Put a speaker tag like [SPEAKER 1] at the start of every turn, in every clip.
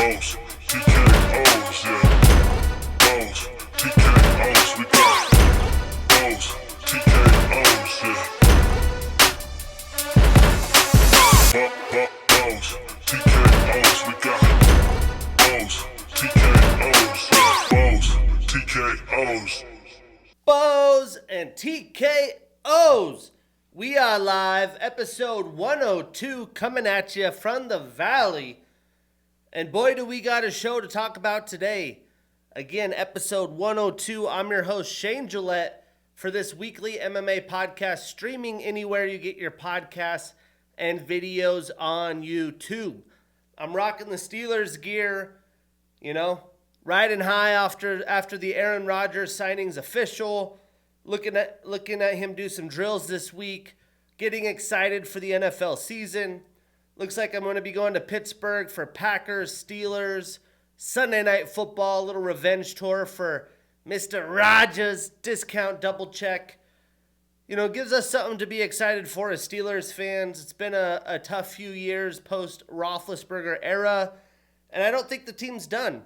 [SPEAKER 1] Bows, TKOs, yeah. Bows, TKOs, we got bows, TKOs, yeah. Bows, TKOs, we got bows, TKOs, yeah. Bows, TKOs.
[SPEAKER 2] Bows and TKOs. We are live, episode 102, coming at you from the Valley. And boy, do we got a show to talk about today. Again, episode 102. I'm your host, Shane Gillette, for this weekly MMA podcast, streaming anywhere you get your podcasts and videos on YouTube. I'm rocking the Steelers gear, riding high after the Aaron Rodgers signing's official. Looking at him do some drills this week. Getting excited for the NFL season. Looks like I'm going to be going to Pittsburgh for Packers, Steelers, Sunday Night Football, a little revenge tour for Mr. Rodgers, discount double check. Gives us something to be excited for as Steelers fans. It's been a tough few years post-Roethlisberger era, and I don't think the team's done.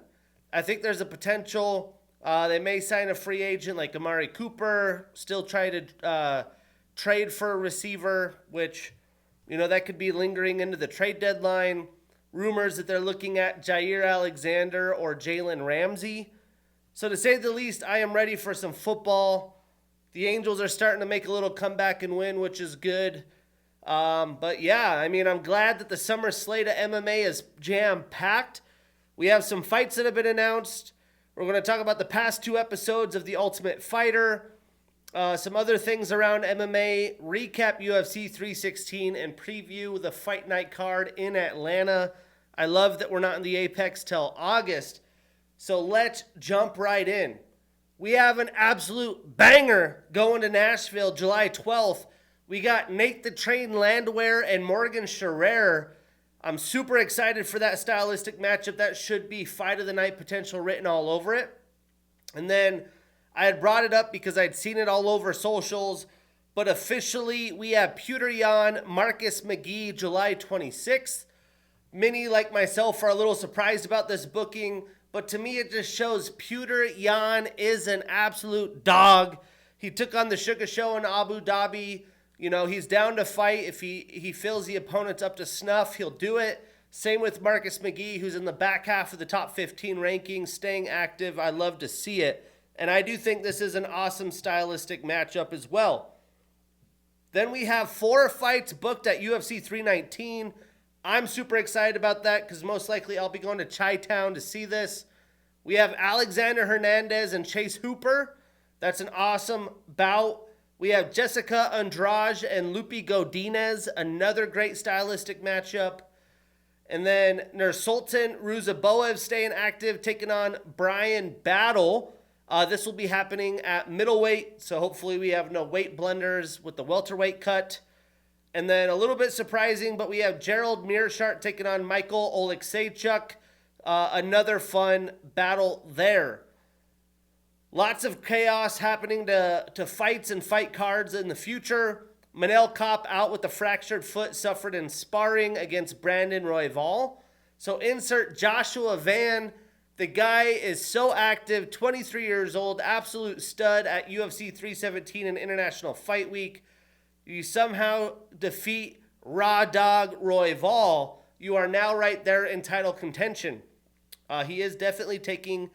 [SPEAKER 2] I think there's a potential. They may sign a free agent like Amari Cooper, still try to trade for a receiver, which, that could be lingering into the trade deadline. Rumors that they're looking at Jair Alexander or Jalen Ramsey. So to say the least, I am ready for some football. The Angels are starting to make a little comeback and win, which is good. But yeah, I'm glad that the summer slate of MMA is jam-packed. We have some fights that have been announced. We're going to talk about the past two episodes of The Ultimate Fighter, some other things around MMA, recap UFC 316, and preview the Fight Night card in Atlanta. I love that we're not in the Apex till August, so let's jump right in. We have an absolute banger going to Nashville July 12th. We got Nate the Train Landwehr and Morgan Schreier. I'm super excited for that stylistic matchup. That should be fight of the night potential written all over it. And then I had brought it up because I'd seen it all over socials, but officially we have Petr Yan, Marcus McGee, July 26th. Many, like myself, are a little surprised about this booking, but to me it just shows Petr Yan is an absolute dog. He took on the Sugar Show in Abu Dhabi. He's down to fight. If he feels the opponent's up to snuff, he'll do it. Same with Marcus McGee, who's in the back half of the top 15 rankings, staying active. I love to see it. And I do think this is an awesome stylistic matchup as well. Then we have 4 fights booked at UFC 319. I'm super excited about that because most likely I'll be going to Chi-Town to see this. We have Alexander Hernandez and Chase Hooper. That's an awesome bout. We have Jessica Andrade and Lupe Godinez, another great stylistic matchup. And then Nursultan Ruzaboev staying active, taking on Brian Battle. This will be happening at middleweight, so hopefully we have no weight blunders with the welterweight cut. And then a little bit surprising, but we have Gerald Meerschaert taking on Michael Oleksiejczuk. Another fun battle there. Lots of chaos happening to fights and fight cards in the future. Manel Kopp out with a fractured foot suffered in sparring against Brandon Royval. So insert Joshua Van. The guy is so active, 23 years old, absolute stud at UFC 317 and International Fight Week. You somehow defeat Raw Dog Royval, you are now right there in title contention. He is definitely taking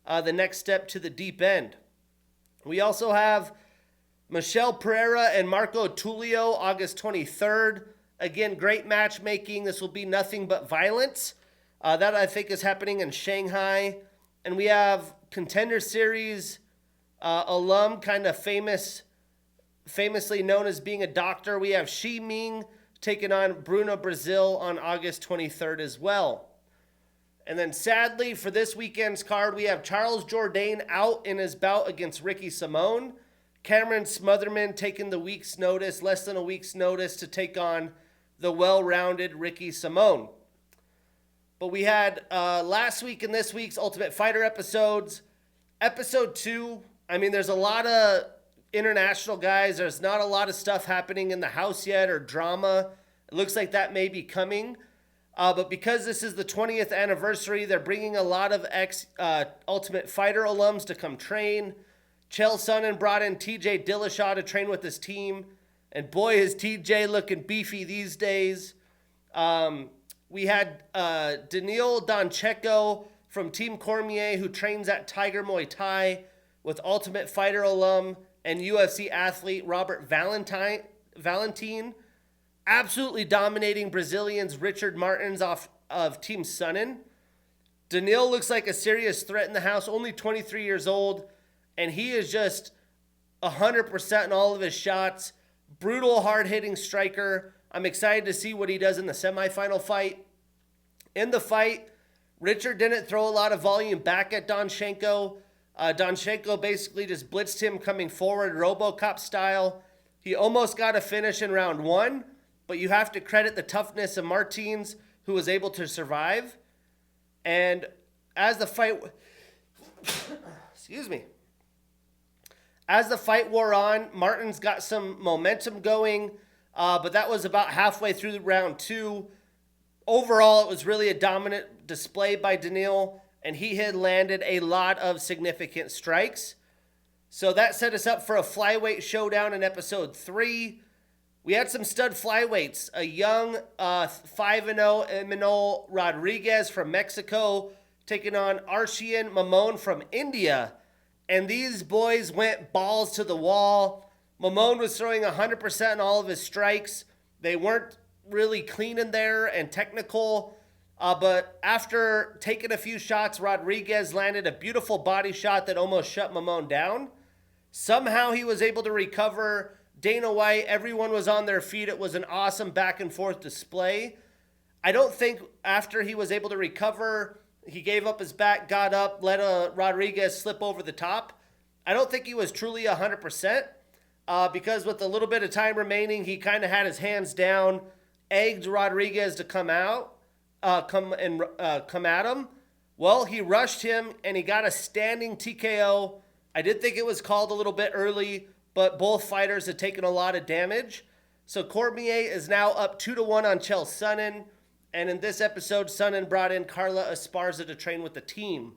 [SPEAKER 2] the next step to the deep end. We also have Michelle Pereira and Marco Tulio, August 23rd. Again, great matchmaking. This will be nothing but violence. That I think is happening in Shanghai. And we have Contender Series alum, kind of famously known as being a doctor. We have Shi Ming taking on Bruno Brazil on August 23rd as well. And then sadly for this weekend's card, we have Charles Jourdain out in his bout against Ricky Simone. Cameron Smotherman taking less than a week's notice to take on the well-rounded Ricky Simone. But we had last week and this week's Ultimate Fighter episodes. Episode 2, there's a lot of international guys. There's not a lot of stuff happening in the house yet or drama. It looks like that may be coming. But because this is the 20th anniversary, they're bringing a lot of Ultimate Fighter alums to come train. Chael Sonnen brought in TJ Dillashaw to train with his team. And boy, is TJ looking beefy these days. We had Daniil Doncheko from Team Cormier, who trains at Tiger Muay Thai, with Ultimate Fighter alum and UFC athlete Robert Valentin. Absolutely dominating Brazilians Richard Martins off of Team Sonnen. Daniil looks like a serious threat in the house, only 23 years old, and he is just 100% in all of his shots. Brutal, hard-hitting striker. I'm excited to see what he does in the semifinal fight. In the fight, Richard didn't throw a lot of volume back at Donchenko. Donchenko basically just blitzed him coming forward, RoboCop style. He almost got a finish in round 1, but you have to credit the toughness of Martins, who was able to survive. And as the fight... excuse me. As the fight wore on, Martins got some momentum going, but that was about halfway through round 2. Overall, it was really a dominant display by Daniil, and he had landed a lot of significant strikes. So that set us up for a flyweight showdown in episode 3. We had some stud flyweights, a young 5-0 Emmanuel Rodriguez from Mexico taking on Arshian Mamone from India. And these boys went balls to the wall. Mamone was throwing 100% in all of his strikes. They weren't really clean in there and technical. But after taking a few shots, Rodriguez landed a beautiful body shot that almost shut Mamone down. Somehow he was able to recover. Dana White, everyone was on their feet. It was an awesome back and forth display. I don't think after he was able to recover, he gave up his back, got up, let Rodriguez slip over the top. I don't think he was truly 100% because with a little bit of time remaining, he kind of had his hands down, egged Rodriguez to come at him. Well, he rushed him and he got a standing TKO. I did think it was called a little bit early, but both fighters had taken a lot of damage. So Cormier is now up 2-1 on Chael Sonnen. And in this episode, Sonnen brought in Carla Esparza to train with the team.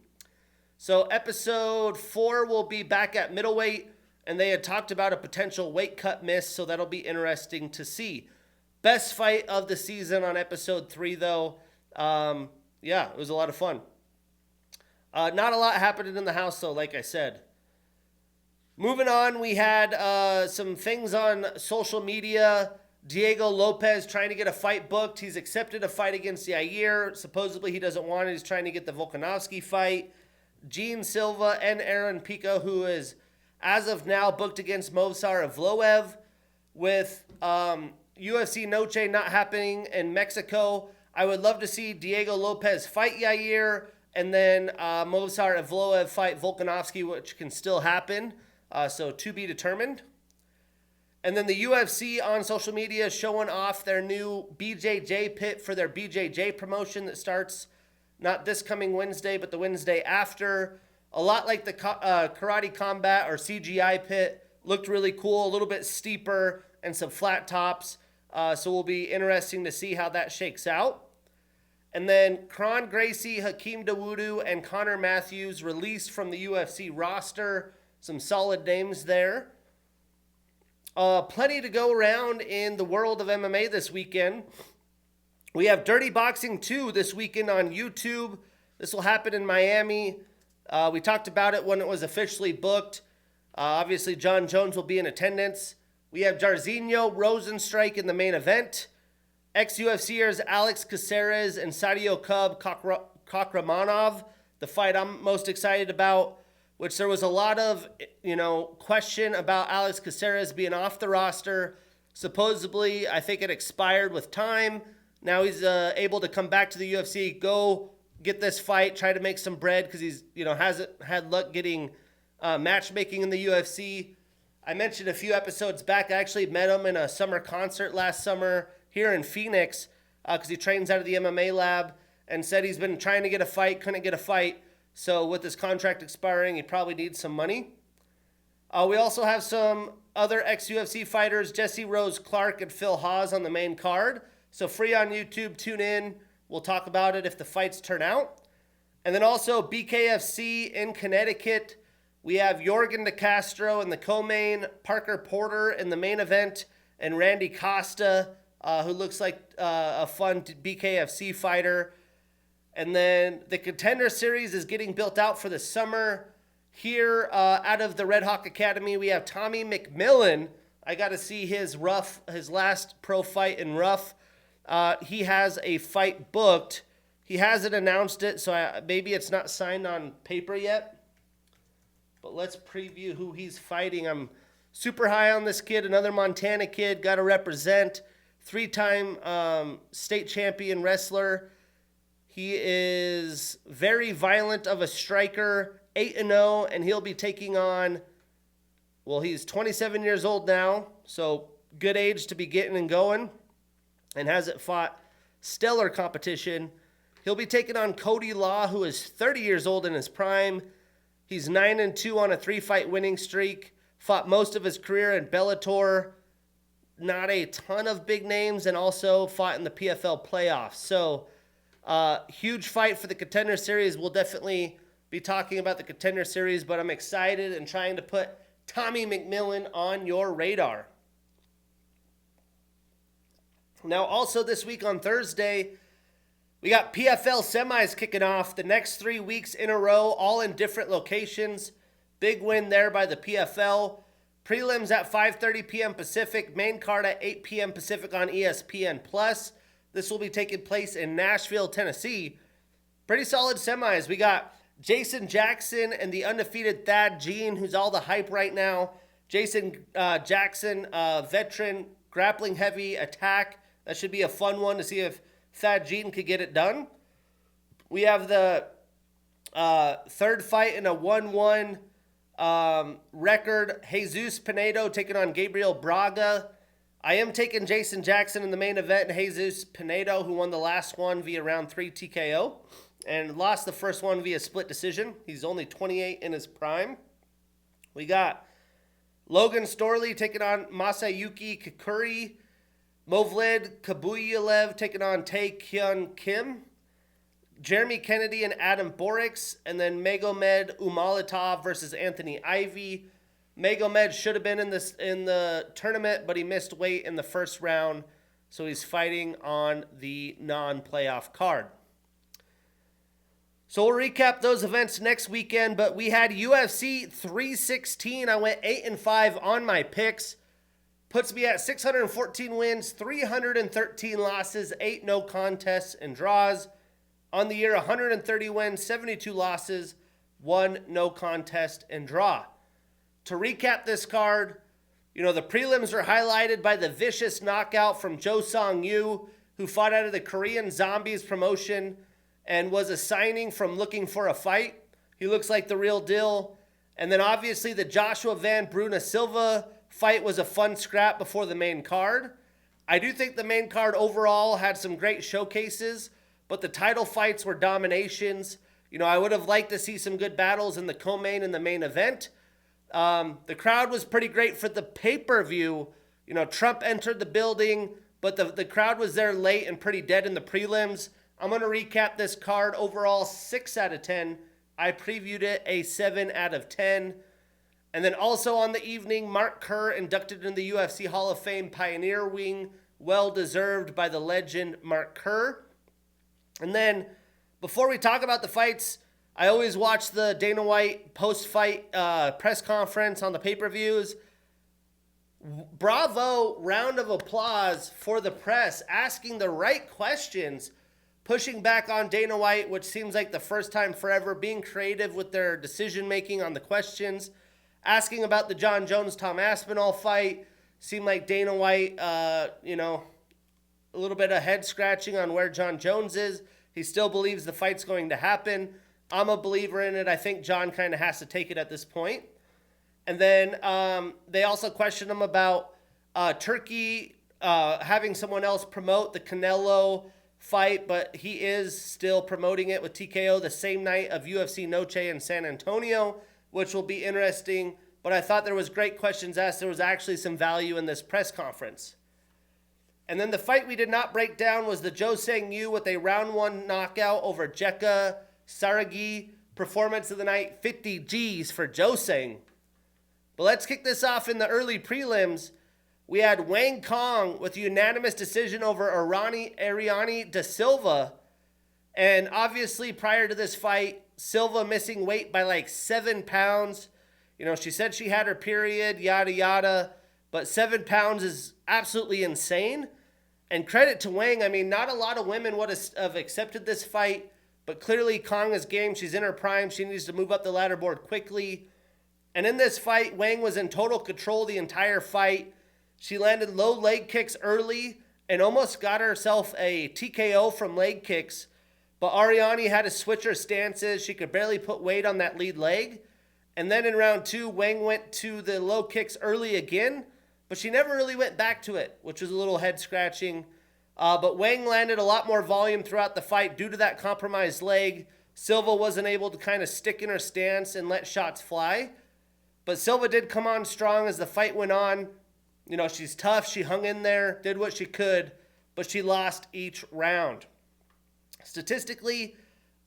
[SPEAKER 2] So episode 4 will be back at middleweight, and they had talked about a potential weight cut miss, so that'll be interesting to see. Best fight of the season on episode 3, though. Yeah, it was a lot of fun. Not a lot happening in the house, though, like I said. Moving on, we had some things on social media. Diego Lopez trying to get a fight booked. He's accepted a fight against Yair. Supposedly he doesn't want it. He's trying to get the Volkanovski fight. Gene Silva and Aaron Pico, who is, as of now, booked against Movsar Evloev. With UFC Noche not happening in Mexico, I would love to see Diego Lopez fight Yair, and then Movsar Evloev fight Volkanovski, which can still happen. So to be determined. And then the UFC on social media showing off their new BJJ pit for their BJJ promotion that starts not this coming Wednesday, but the Wednesday after. A lot like the Karate Combat or CGI pit. Looked really cool, a little bit steeper and some flat tops. So will be interesting to see how that shakes out. And then Kron Gracie, Hakeem Dawodu, and Connor Matthews released from the UFC roster. Some solid names there. Plenty to go around in the world of MMA this weekend. We have Dirty Boxing 2 this weekend on YouTube. This will happen in Miami. We talked about it when it was officially booked. Obviously, John Jones will be in attendance. We have Jairzinho Rosenstrike in the main event. Ex-UFCers Alex Caceres and Sadio Cub Kakramanov, the fight I'm most excited about, which there was a lot of, question about Alex Caceres being off the roster. Supposedly, I think it expired with time. Now he's able to come back to the UFC, go get this fight, try to make some bread because he's, hasn't had luck getting matchmaking in the UFC. I mentioned a few episodes back, I actually met him in a summer concert last summer here in Phoenix because he trains out of the MMA lab and said he's been trying to get a fight, couldn't get a fight. So with his contract expiring, he probably needs some money. We also have some other ex-UFC fighters, Jesse Rose Clark and Phil Haas on the main card. So free on YouTube, tune in. We'll talk about it if the fights turn out. And then also BKFC in Connecticut. We have Jorgen De Castro in the co-main, Parker Porter in the main event, and Randy Costa, who looks like a fun BKFC fighter. And then the Contender Series is getting built out for the summer. Here, out of the Red Hawk Academy, we have Tommy McMillan. I got to see his last pro fight in rough. He has a fight booked. He hasn't announced it, so maybe it's not signed on paper yet. But let's preview who he's fighting. I'm super high on this kid, another Montana kid, got to represent. 3-time state champion wrestler. He is very violent of a striker, 8-0, and he'll be taking on, well, he's 27 years old now, so good age to be getting and going, and hasn't fought stellar competition. He'll be taking on Cody Law, who is 30 years old in his prime. He's 9-2 on a 3-fight winning streak. Fought most of his career in Bellator. Not a ton of big names, and also fought in the PFL playoffs. So, huge fight for the Contender Series. We'll definitely be talking about the Contender Series, but I'm excited and trying to put Tommy McMillan on your radar. Now, also this week on Thursday, we got PFL semis kicking off the next 3 weeks in a row, all in different locations. Big win there by the PFL. Prelims at 5:30 p.m. Pacific, main card at 8 p.m. Pacific on ESPN+. This will be taking place in Nashville, Tennessee. Pretty solid semis. We got Jason Jackson and the undefeated Thad Jean, who's all the hype right now. Jason Jackson, veteran, grappling heavy attack. That should be a fun one to see if Thad Jean could get it done. We have the third fight in a 1-1 record. Jesus Pinedo taking on Gabriel Braga. I am taking Jason Jackson in the main event, and Jesus Pinedo, who won the last one via round 3 TKO and lost the first one via split decision. He's only 28 in his prime. We got Logan Storley taking on Masayuki Kikuri. Movlid Kabuyalev taking on Tae Kyun Kim. Jeremy Kennedy and Adam Borix. And then Magomed Umalatov versus Anthony Ivy. Magomed should have been in the tournament, but he missed weight in the first round. So he's fighting on the non-playoff card. So we'll recap those events next weekend. But we had UFC 316. I went 8-5 on my picks. Puts me at 614 wins, 313 losses, 8 no contests and draws. On the year, 130 wins, 72 losses, 1 no contest and draw. To recap this card, the prelims are highlighted by the vicious knockout from Jo Song-yu, who fought out of the Korean Zombies promotion and was a signing from Looking for a Fight. He looks like the real deal. And then obviously the Joshua Van Bruna Silva fight was a fun scrap before the main card. I do think the main card overall had some great showcases, but the title fights were dominations. I would have liked to see some good battles in the co-main and the main event. The crowd was pretty great for the pay-per-view. Trump entered the building, but the crowd was there late and pretty dead in the prelims. I'm going to recap this card overall 6 out of 10. I previewed it a 7 out of 10. And then also on the evening, Mark Kerr inducted in the UFC Hall of Fame Pioneer Wing. Well deserved by the legend Mark Kerr. And then before we talk about the fights, I always watch the Dana White post-fight press conference on the pay-per-views. Bravo, round of applause for the press, asking the right questions, pushing back on Dana White, which seems like the first time forever, being creative with their decision-making on the questions. Asking about the John Jones-Tom Aspinall fight. Seemed like Dana White, a little bit of head-scratching on where John Jones is. He still believes the fight's going to happen. I'm a believer in it. I think John kind of has to take it at this point. And then they also questioned him about Turkey having someone else promote the Canelo fight, but he is still promoting it with TKO the same night of UFC Noche in San Antonio, which will be interesting. But I thought there was great questions asked. There was actually some value in this press conference. And then the fight we did not break down was the Jo Sang-yu with a round 1 knockout over Jekka Serghei. Performance of the night, 50 G's for Jo Sang. But let's kick this off in the early prelims. We had Wang Cong with a unanimous decision over Ariane de Silva. And obviously prior to this fight, Silva missing weight by like 7 pounds. You know, she said she had her period, yada, yada. But 7 pounds is absolutely insane. And credit to Wang. I mean, not a lot of women would have accepted this fight. But clearly Kong is game. She's in her prime. She needs to move up the ladder board quickly. And in this fight, Wang was in total control the entire fight. She landed low leg kicks early and almost got herself a TKO from leg kicks. But Ariane had to switch her stances. She could barely put weight on that lead leg. And then in round 2, Wang went to the low kicks early again. But she never really went back to it, which was a little head scratching. But Wang landed a lot more volume throughout the fight due to that compromised leg. Silva wasn't able to kind of stick in her stance and let shots fly. But Silva did come on strong as the fight went on. You know, she's tough. She hung in there, did what she could, but she lost each round. Statistically,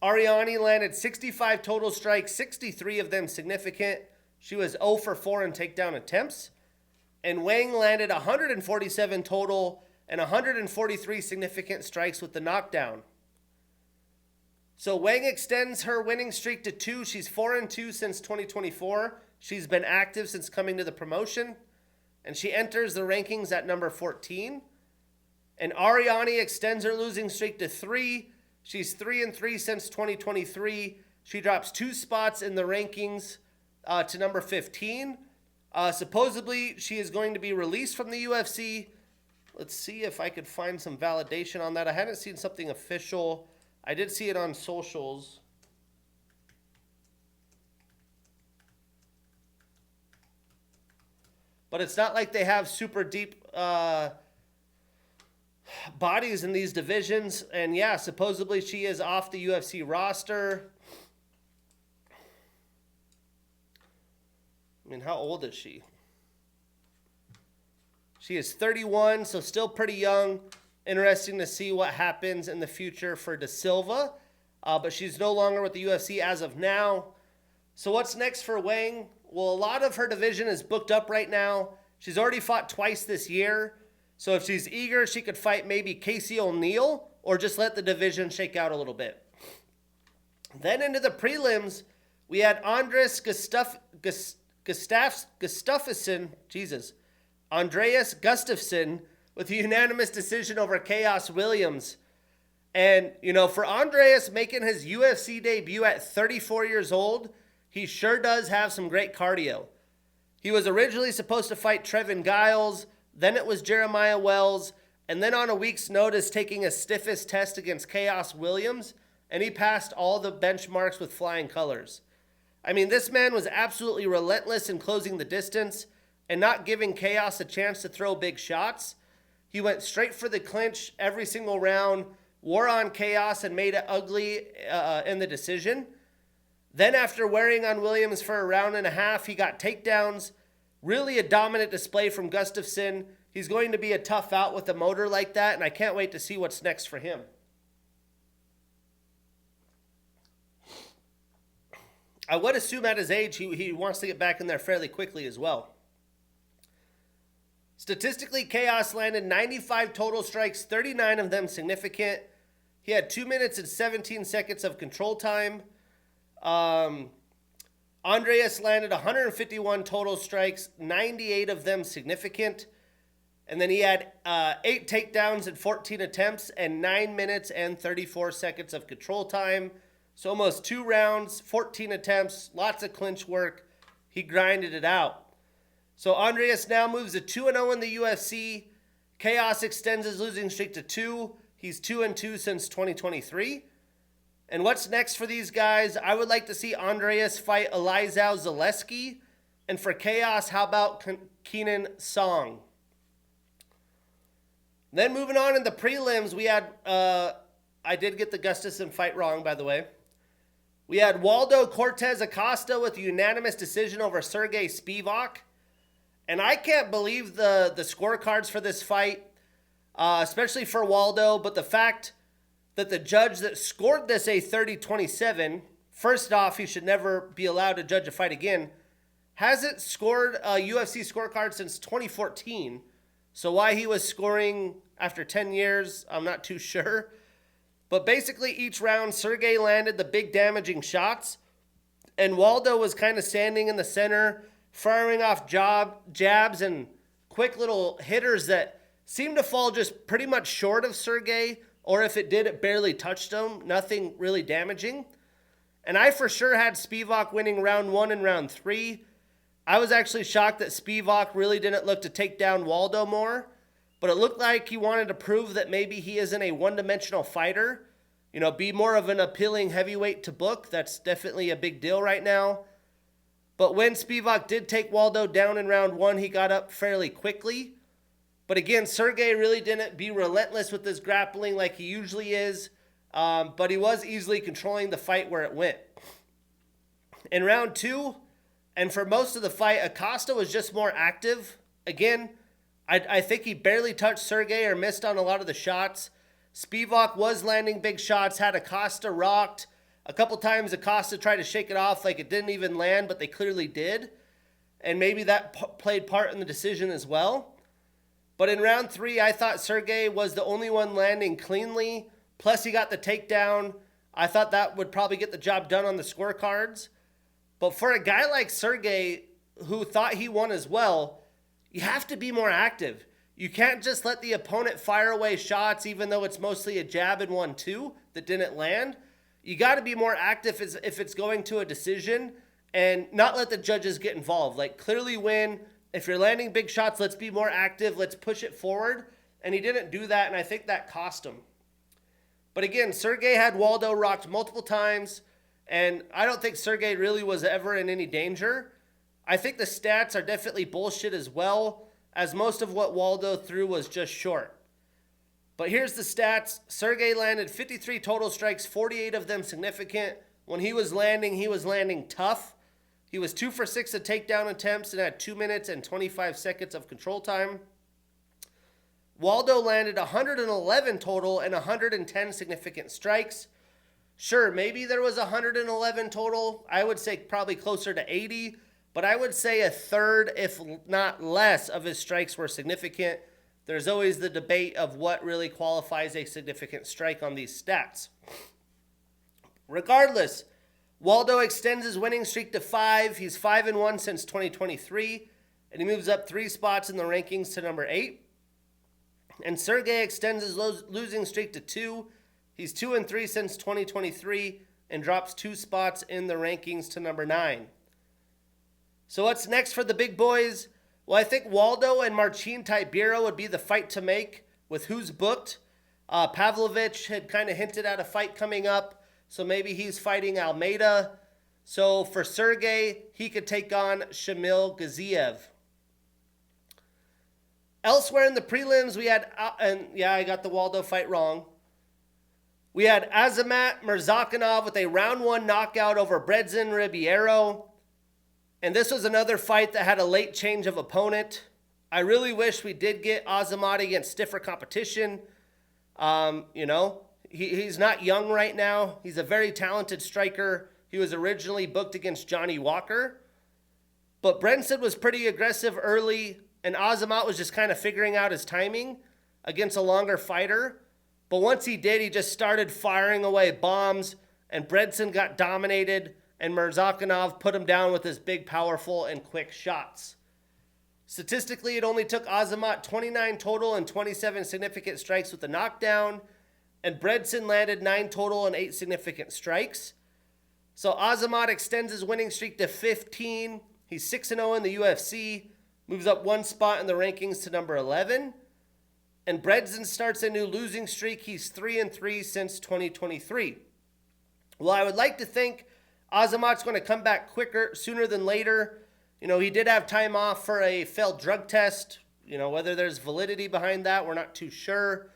[SPEAKER 2] Ariane landed 65 total strikes, 63 of them significant. She was 0 for 4 in takedown attempts. And Wang landed 147 total and 143 significant strikes with the knockdown. So Wang extends her winning streak to 2. She's 4-2 since 2024. She's been active since coming to the promotion. And she enters the rankings at number 14. And Ariane extends her losing streak to 3. She's 3-3 since 2023. She drops 2 spots in the rankings to number 15. Supposedly, she is going to be released from the UFC. Let's see if I could find some validation on that. I hadn't seen something official. I did see it on socials. But it's not like they have super deep bodies in these divisions. And yeah, supposedly she is off the UFC roster. I mean, how old is she? She is 31, so still pretty young. Interesting to see what happens in the future for De Silva. But she's no longer with the UFC as of now. So what's next for Wang? Well, a lot of her division is booked up right now. She's already fought twice this year. So if she's eager, she could fight maybe Casey O'Neill or just let the division shake out a little bit. Then into the prelims, we had Andreas Gustafsson with a unanimous decision over Khaos Williams. And, you know, for Andreas making his UFC debut at 34 years old, he sure does have some great cardio. He was originally supposed to fight Trevin Giles, then it was Jeremiah Wells, and then on a week's notice taking his stiffest test against Khaos Williams, and he passed all the benchmarks with flying colors. I mean, this man was absolutely relentless in closing the distance and not giving Khaos a chance to throw big shots. He went straight for the clinch every single round, wore on Khaos and made it ugly in the decision. Then after wearing on Williams for a round and a half, he got takedowns. Really a dominant display from Gustafsson. He's going to be a tough out with a motor like that, and I can't wait to see what's next for him. I would assume at his age, he wants to get back in there fairly quickly as well. Statistically, Khaos landed 95 total strikes, 39 of them significant. He had 2 minutes and 17 seconds of control time. Andreas landed 151 total strikes, 98 of them significant. And then he had 8 takedowns in 14 attempts and 9 minutes and 34 seconds of control time. So almost 2 rounds, 14 attempts, lots of clinch work. He grinded it out. So Andreas now moves to 2-0 in the UFC. Khaos extends his losing streak to 2. He's 2-2 since 2023. And what's next for these guys? I would like to see Andreas fight Elizeu Zaleski. And for Khaos, how about Kenan Song? Then moving on in the prelims, we had, I did get the Gustafsson fight wrong, by the way. We had Waldo Cortes Acosta with a unanimous decision over Serghei Spivac. And I can't believe the scorecards for this fight. especially for Waldo. But the fact that the judge that scored this a 30-27, first off, he should never be allowed to judge a fight again, hasn't scored a UFC scorecard since 2014. So why he was scoring after 10 years, I'm not too sure. But basically each round, Serghei landed the big damaging shots, and Waldo was kind of standing in the center, firing off jabs and quick little hitters that seemed to fall just pretty much short of Serghei, or if it did, it barely touched him. Nothing really damaging. And I for sure had Spivac winning round 1 and round 3. I was actually shocked that Spivac really didn't look to take down Waldo more, but it looked like he wanted to prove that maybe he isn't a one-dimensional fighter. You know, be more of an appealing heavyweight to book. That's definitely a big deal right now. But when Spivac did take Waldo down in round 1, he got up fairly quickly. But again, Serghei really didn't be relentless with his grappling like he usually is. But he was easily controlling the fight where it went. In round 2, and for most of the fight, Acosta was just more active. Again, I think he barely touched Serghei or missed on a lot of the shots. Spivac was landing big shots, had Acosta rocked. A couple times Acosta tried to shake it off like it didn't even land, but they clearly did. And maybe that played part in the decision as well. But in round 3, I thought Serghei was the only one landing cleanly. Plus he got the takedown. I thought that would probably get the job done on the scorecards. But for a guy like Serghei, who thought he won as well, you have to be more active. You can't just let the opponent fire away shots, even though it's mostly a jab and 1-2 that didn't land. You got to be more active if it's going to a decision and not let the judges get involved. Like, clearly win. If you're landing big shots, let's be more active. Let's push it forward. And he didn't do that, and I think that cost him. But again, Serghei had Waldo rocked multiple times, and I don't think Serghei really was ever in any danger. I think the stats are definitely bullshit as well, as most of what Waldo threw was just short. But here's the stats. Serghei landed 53 total strikes, 48 of them significant. When he was landing tough. He was 2 for 6 at takedown attempts and had 2 minutes and 25 seconds of control time. Waldo landed 111 total and 110 significant strikes. Sure, maybe there was 111 total. I would say probably closer to 80. But I would say a third, if not less, of his strikes were significant. There's always the debate of what really qualifies a significant strike on these stats. Regardless, Waldo extends his winning streak to 5. He's 5-1 since 2023, and he moves up 3 spots in the rankings to number 8. And Serghei extends his losing streak to 2. He's 2-3 since 2023 and drops 2 spots in the rankings to number 9. So what's next for the big boys? Well, I think Waldo and Marcin Tybura would be the fight to make with who's booked. Pavlovich had kind of hinted at a fight coming up, so maybe he's fighting Almeida. So for Serghei, he could take on Shamil Gaziev. Elsewhere in the prelims, we had, I got the Waldo fight wrong. We had Azamat Murzakanov with a round 1 knockout over Brendson Ribeiro. And this was another fight that had a late change of opponent. I really wish we did get Azamat against stiffer competition. He's not young right now. He's a very talented striker. He was originally booked against Johnny Walker. But Brendson was pretty aggressive early, and Azamat was just kind of figuring out his timing against a longer fighter. But once he did, he just started firing away bombs, and Brendson got dominated, and Murzakanov put him down with his big, powerful, and quick shots. Statistically, it only took Azamat 29 total and 27 significant strikes with a knockdown, and Brendson landed 9 total and 8 significant strikes. So Azamat extends his winning streak to 15. He's 6-0 in the UFC, moves up 1 spot in the rankings to number 11. And Brendson starts a new losing streak. He's 3-3 since 2023. Well, I would like to think Azamat's going to come back sooner than later. He did have time off for a failed drug test. Whether there's validity behind that, we're not too sure.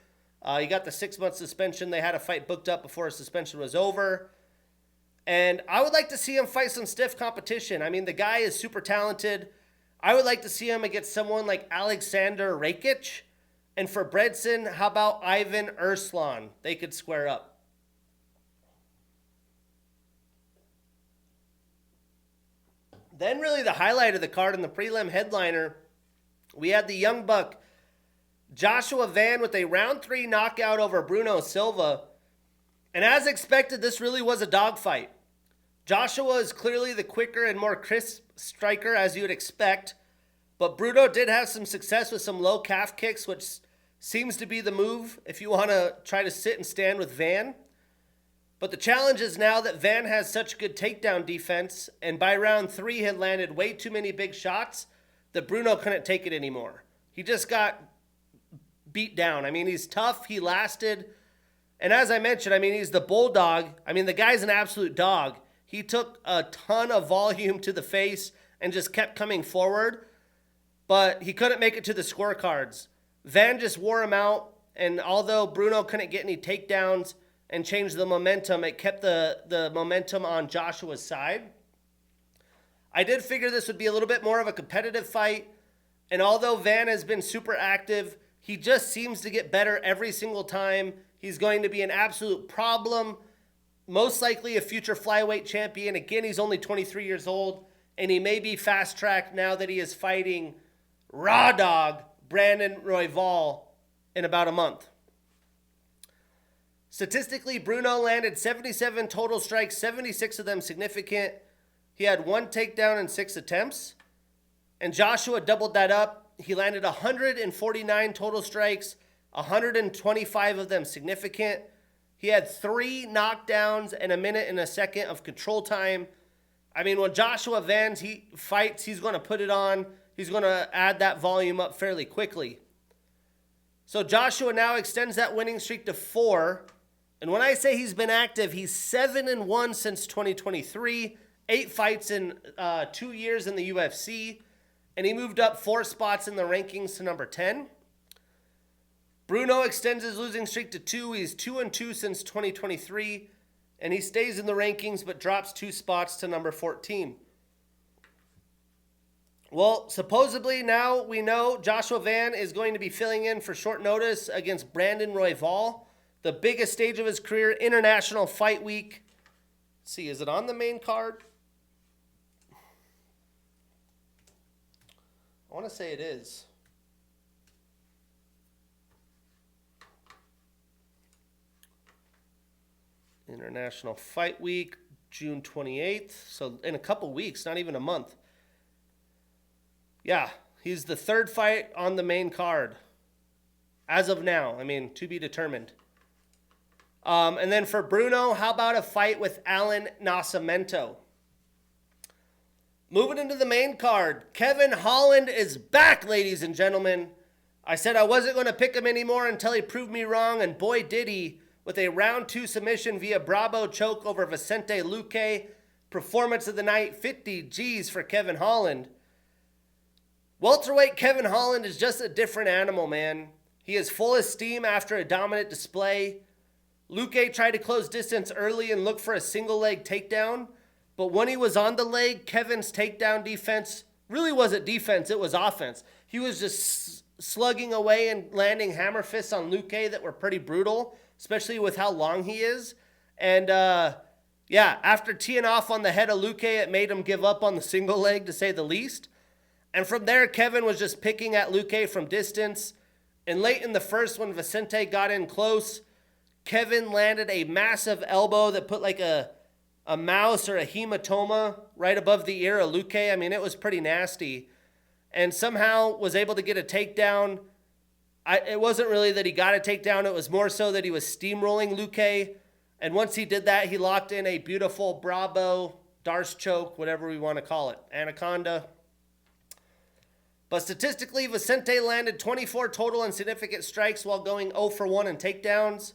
[SPEAKER 2] He got the 6-month suspension. They had a fight booked up before his suspension was over. And I would like to see him fight some stiff competition. I mean, the guy is super talented. I would like to see him against someone like Alexander Rakic. And for Brendson, how about Ivan Urslan? They could square up. Then really the highlight of the card in the prelim headliner, we had the young buck Joshua Van with a round 3 knockout over Bruno Silva. And as expected, this really was a dogfight. Joshua is clearly the quicker and more crisp striker, as you would expect. But Bruno did have some success with some low calf kicks, which seems to be the move if you want to try to sit and stand with Van. But the challenge is now that Van has such good takedown defense, and by round 3 had landed way too many big shots that Bruno couldn't take it anymore. He just got beat down. I mean, he's tough. He lasted. And as I mentioned, I mean, he's the bulldog. I mean, the guy's an absolute dog. He took a ton of volume to the face and just kept coming forward. But he couldn't make it to the scorecards. Van just wore him out. And although Bruno couldn't get any takedowns and change the momentum, it kept the momentum on Joshua's side. I did figure this would be a little bit more of a competitive fight. And although Van has been super active, he just seems to get better every single time. He's going to be an absolute problem, most likely a future flyweight champion. Again, he's only 23 years old, and he may be fast-tracked now that he is fighting raw dog Brandon Royval in about a month. Statistically, Bruno landed 77 total strikes, 76 of them significant. He had 1 takedown in 6 attempts, and Joshua doubled that up. He landed 149 total strikes, 125 of them significant. He had 3 knockdowns and 1 minute and a second of control time. I mean, when Joshua Van fights, he's going to put it on. He's going to add that volume up fairly quickly. So Joshua now extends that winning streak to 4. And when I say he's been active, he's 7-1 since 2023, 8 fights in 2 years in the UFC. And he moved up 4 spots in the rankings to number 10. Bruno extends his losing streak to 2. He's 2-2 since 2023. And he stays in the rankings but drops 2 spots to number 14. Well, supposedly now we know Joshua Van is going to be filling in for short notice against Brandon Royval, the biggest stage of his career, International Fight Week. Let's see, is it on the main card? I want to say it is. International Fight Week, June 28th. So in a couple weeks, not even a month. Yeah, he's the 3rd fight on the main card. As of now, I mean, to be determined. And then for Bruno, how about a fight with Alan Nascimento? Moving into the main card, Kevin Holland is back, ladies and gentlemen. I said I wasn't going to pick him anymore until he proved me wrong, and boy did he, with a round 2 submission via Bravo choke over Vicente Luque. Performance of the night, 50 G's for Kevin Holland. Welterweight Kevin Holland is just a different animal, man. He is full of steam after a dominant display. Luque tried to close distance early and look for a single leg takedown. But when he was on the leg, Kevin's takedown defense really wasn't defense, it was offense. He was just slugging away and landing hammer fists on Luque that were pretty brutal, especially with how long he is. And after teeing off on the head of Luque, it made him give up on the single leg, to say the least. And from there, Kevin was just picking at Luque from distance. And late in the first, when Vicente got in close, Kevin landed a massive elbow that put like a mouse or a hematoma right above the ear of Luque. I mean, it was pretty nasty. And somehow was able to get a takedown. It wasn't really that he got a takedown. It was more so that he was steamrolling Luque. And once he did that, he locked in a beautiful Bravo, Darce choke, whatever we want to call it, anaconda. But statistically, Vicente landed 24 total and significant strikes while going 0 for 1 in takedowns.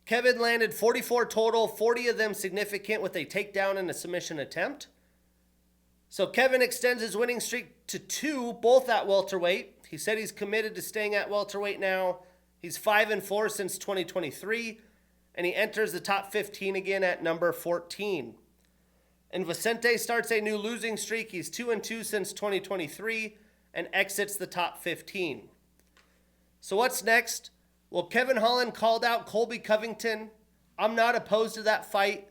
[SPEAKER 2] Kevin landed 44 total, 40 of them significant with a takedown and a submission attempt. So Kevin extends his winning streak to 2, both at welterweight. He said he's committed to staying at welterweight now. He's 5-4 since 2023, and he enters the top 15 again at number 14. And Vicente starts a new losing streak. He's 2-2 since 2023 and exits the top 15. So what's next? Well, Kevin Holland called out Colby Covington. I'm not opposed to that fight.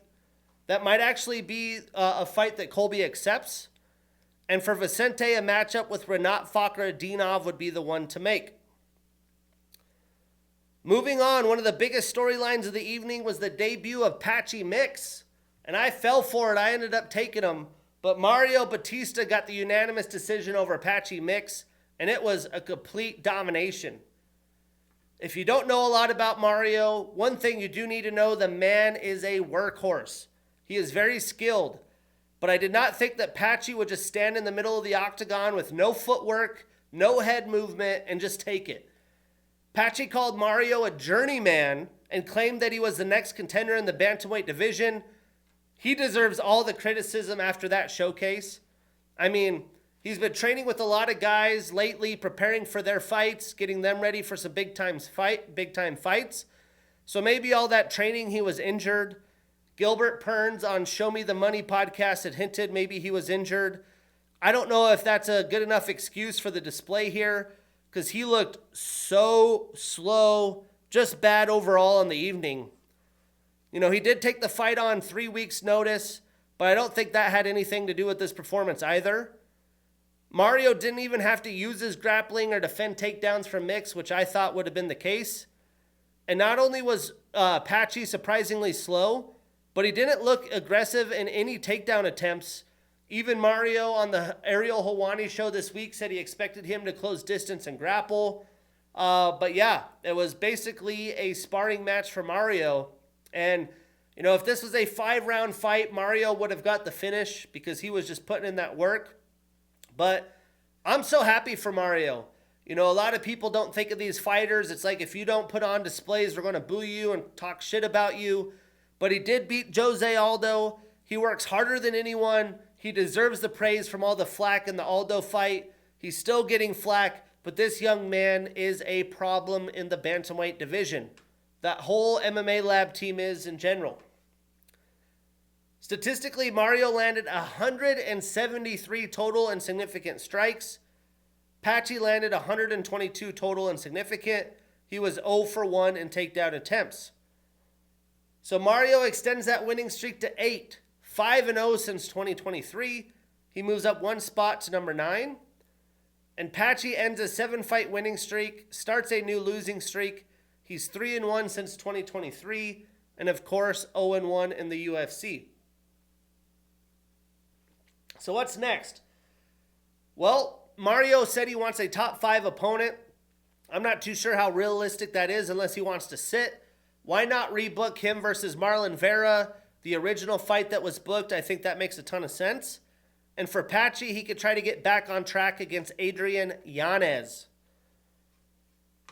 [SPEAKER 2] That might actually be a fight that Colby accepts. And for Vicente, a matchup with Renat Fakhretdinov would be the one to make. Moving on, one of the biggest storylines of the evening was the debut of Patchy Mix. And I fell for it. I ended up taking him. But Mario Bautista got the unanimous decision over Patchy Mix. And it was a complete domination. If you don't know a lot about Mario, one thing you do need to know, the man is a workhorse. He is very skilled. But I did not think that Patchy would just stand in the middle of the octagon with no footwork, no head movement, and just take it. Patchy called Mario a journeyman and claimed that he was the next contender in the bantamweight division. He deserves all the criticism after that showcase. I mean, he's been training with a lot of guys lately, preparing for their fights, getting them ready for some big-time fights. So maybe all that training, he was injured. Gilbert Perns on Show Me the Money podcast had hinted maybe he was injured. I don't know if that's a good enough excuse for the display here, because he looked so slow, just bad overall in the evening. You know, he did take the fight on 3 weeks' notice, but I don't think that had anything to do with this performance either. Mario didn't even have to use his grappling or defend takedowns from Mix, which I thought would have been the case. And not only was Patchy surprisingly slow, but he didn't look aggressive in any takedown attempts. Even Mario on the Ariel Helwani show this week said he expected him to close distance and grapple. But yeah, it was basically a sparring match for Mario. And, you know, if this was a 5-round fight, Mario would have got the finish because he was just putting in that work. But I'm so happy for Mario. You know, a lot of people don't think of these fighters. It's like if you don't put on displays, we're going to boo you and talk shit about you. But he did beat Jose Aldo. He works harder than anyone. He deserves the praise from all the flack in the Aldo fight. He's still getting flack, but this young man is a problem in the bantamweight division. That whole MMA lab team is in general. Statistically, Mario landed 173 total and significant strikes. Patchy landed 122 total and significant. He was 0 for 1 in takedown attempts. So Mario extends that winning streak to 8, 5-0 since 2023. He moves up 1 spot to number 9. And Patchy ends a 7-fight winning streak, starts a new losing streak. He's 3-1 since 2023, and of course 0-1 in the UFC. So what's next? Well, Mario said he wants a top 5 opponent. I'm not too sure how realistic that is unless he wants to sit. Why not rebook him versus Marlon Vera, the original fight that was booked? I think that makes a ton of sense. And for Patchy, he could try to get back on track against Adrian Yanez.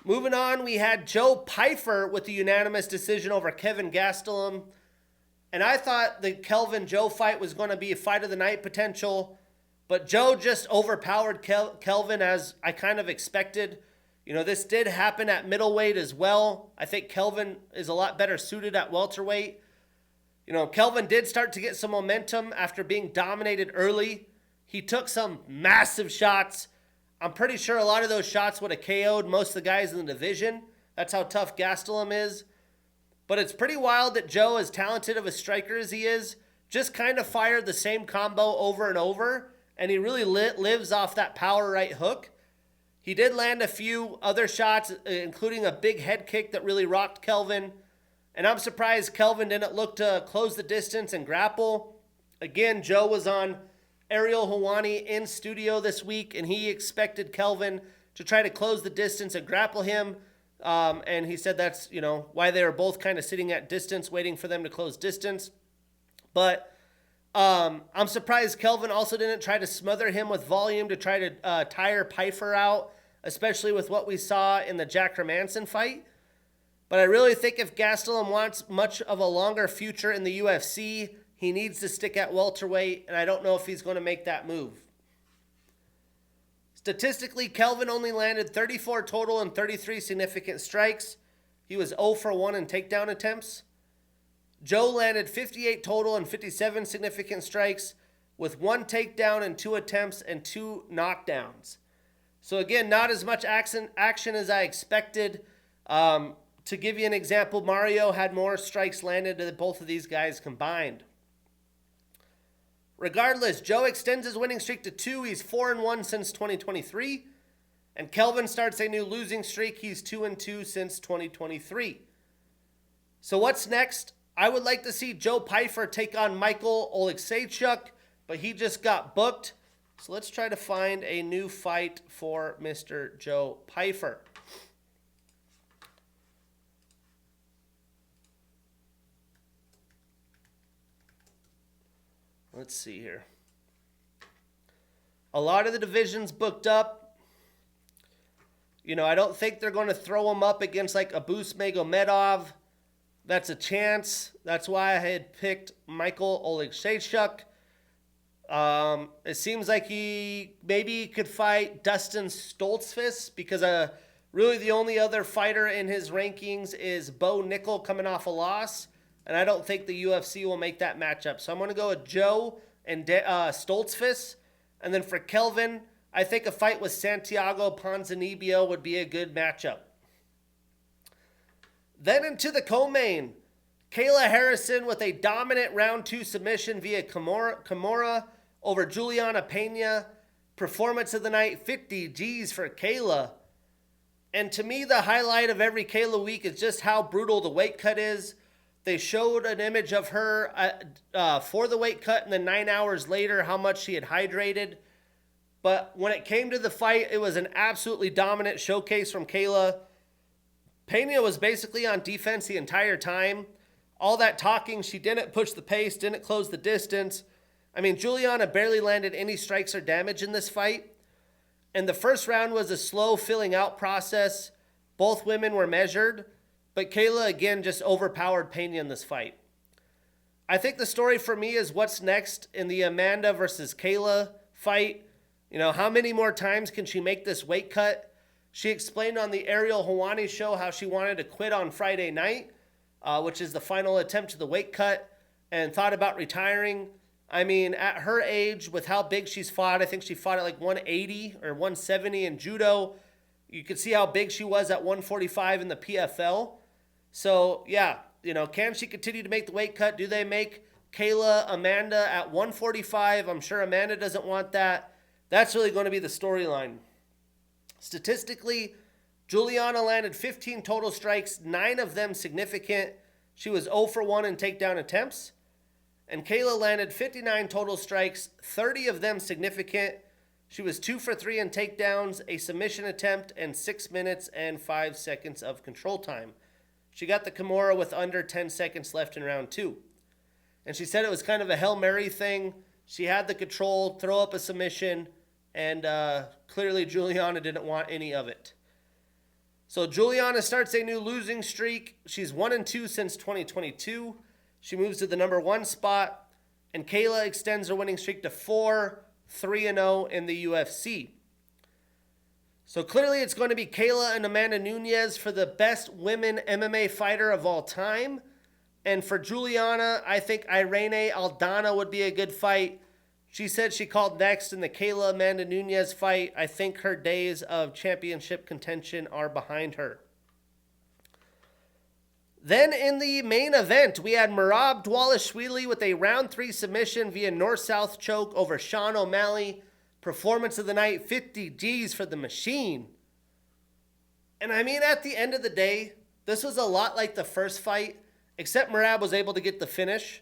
[SPEAKER 2] Moving on, we had Joe Pyfer with the unanimous decision over Kevin Gastelum. And I thought the Kelvin-Joe fight was going to be a fight of the night potential. But Joe just overpowered Kelvin as I kind of expected. You know, this did happen at middleweight as well. I think Kelvin is a lot better suited at welterweight. You know, Kelvin did start to get some momentum after being dominated early. He took some massive shots. I'm pretty sure a lot of those shots would have KO'd most of the guys in the division. That's how tough Gastelum is. But it's pretty wild that Joe, as talented of a striker as he is, just kind of fired the same combo over and over. And he really lives off that power right hook. He did land a few other shots, including a big head kick that really rocked Kelvin. And I'm surprised Kelvin didn't look to close the distance and grapple. Again, Joe was on Ariel Helwani in studio this week, and he expected Kelvin to try to close the distance and grapple him. And he said that's, you know, why they were both kind of sitting at distance, waiting for them to close distance. But I'm surprised Kelvin also didn't try to smother him with volume to try to tire Pyfer out, especially with what we saw in the Jack Hermanson fight. But I really think if Gastelum wants much of a longer future in the UFC, he needs to stick at welterweight, and I don't know if he's going to make that move. Statistically, Kelvin only landed 34 total and 33 significant strikes. He was 0 for 1 in takedown attempts. Joe landed 58 total and 57 significant strikes with 1 takedown and 2 attempts and 2 knockdowns. So again, not as much action as I expected. To give you an example, Mario had more strikes landed than both of these guys combined. Regardless, Joe extends his winning streak to 2. He's 4-1 since 2023. And Kelvin starts a new losing streak. He's 2-2 since 2023. So what's next? I would like to see Joe Pyfer take on Michael Oleksiejczuk, but he just got booked. So let's try to find a new fight for Mr. Joe Pyfer. Let's see here. A lot of the divisions booked up. You know, I don't think they're going to throw him up against like Abus Magomedov. That's a chance. That's why I had picked Michael Oleksiejczuk. It seems like he maybe could fight Dustin Stoltzfus because really the only other fighter in his rankings is Bo Nickel coming off a loss. And I don't think the UFC will make that matchup. So I'm going to go with Joe and Stoltzfus. And then for Kelvin, I think a fight with Santiago Ponzinibbio would be a good matchup. Then into the co-main. Kayla Harrison with a dominant round 2 submission via Kimura over Julianna Pena. Performance of the night, 50 G's for Kayla. And to me, the highlight of every Kayla week is just how brutal the weight cut is. They showed an image of her for the weight cut and then 9 hours later how much she had hydrated. But when it came to the fight, it was an absolutely dominant showcase from Kayla. Pena was basically on defense the entire time. All that talking, she didn't push the pace, didn't close the distance. I mean, Julianna barely landed any strikes or damage in this fight. And the first round was a slow filling out process. Both women were measured. But Kayla, again, just overpowered Pena in this fight. I think the story for me is what's next in the Amanda versus Kayla fight. You know, how many more times can she make this weight cut? She explained on the Ariel Helwani show how she wanted to quit on Friday night, which is the final attempt to the weight cut, and thought about retiring. I mean, at her age, with how big she's fought, I think she fought at like 180 or 170 in judo. You could see how big she was at 145 in the PFL. So, yeah, you know, can she continue to make the weight cut? Do they make Kayla, Amanda at 145? I'm sure Amanda doesn't want that. That's really going to be the storyline. Statistically, Julianna landed 15 total strikes, 9 of them significant. She was 0 for 1 in takedown attempts. And Kayla landed 59 total strikes, 30 of them significant. She was 2 for 3 in takedowns, a submission attempt, and 6 minutes and 5 seconds of control time. She got the Kimura with under 10 seconds left in round 2. And she said it was kind of a Hail Mary thing. She had the control, throw up a submission, and clearly Julianna didn't want any of it. So Julianna starts a new losing streak. She's 1-2 since 2022. She moves to the number 1 spot. And Kayla extends her winning streak to 4, 3-0 in the UFC. So clearly it's going to be Kayla and Amanda Nunes for the best women MMA fighter of all time. And for Julianna, I think Irene Aldana would be a good fight. She said she called next in the Kayla-Amanda Nunes fight. I think her days of championship contention are behind her. Then in the main event, we had Merab Dvalishvili with a round 3 submission via north-south choke over Sean O'Malley. Performance of the night, 50 G's for the machine. And I mean, at the end of the day, this was a lot like the first fight, except Merab was able to get the finish.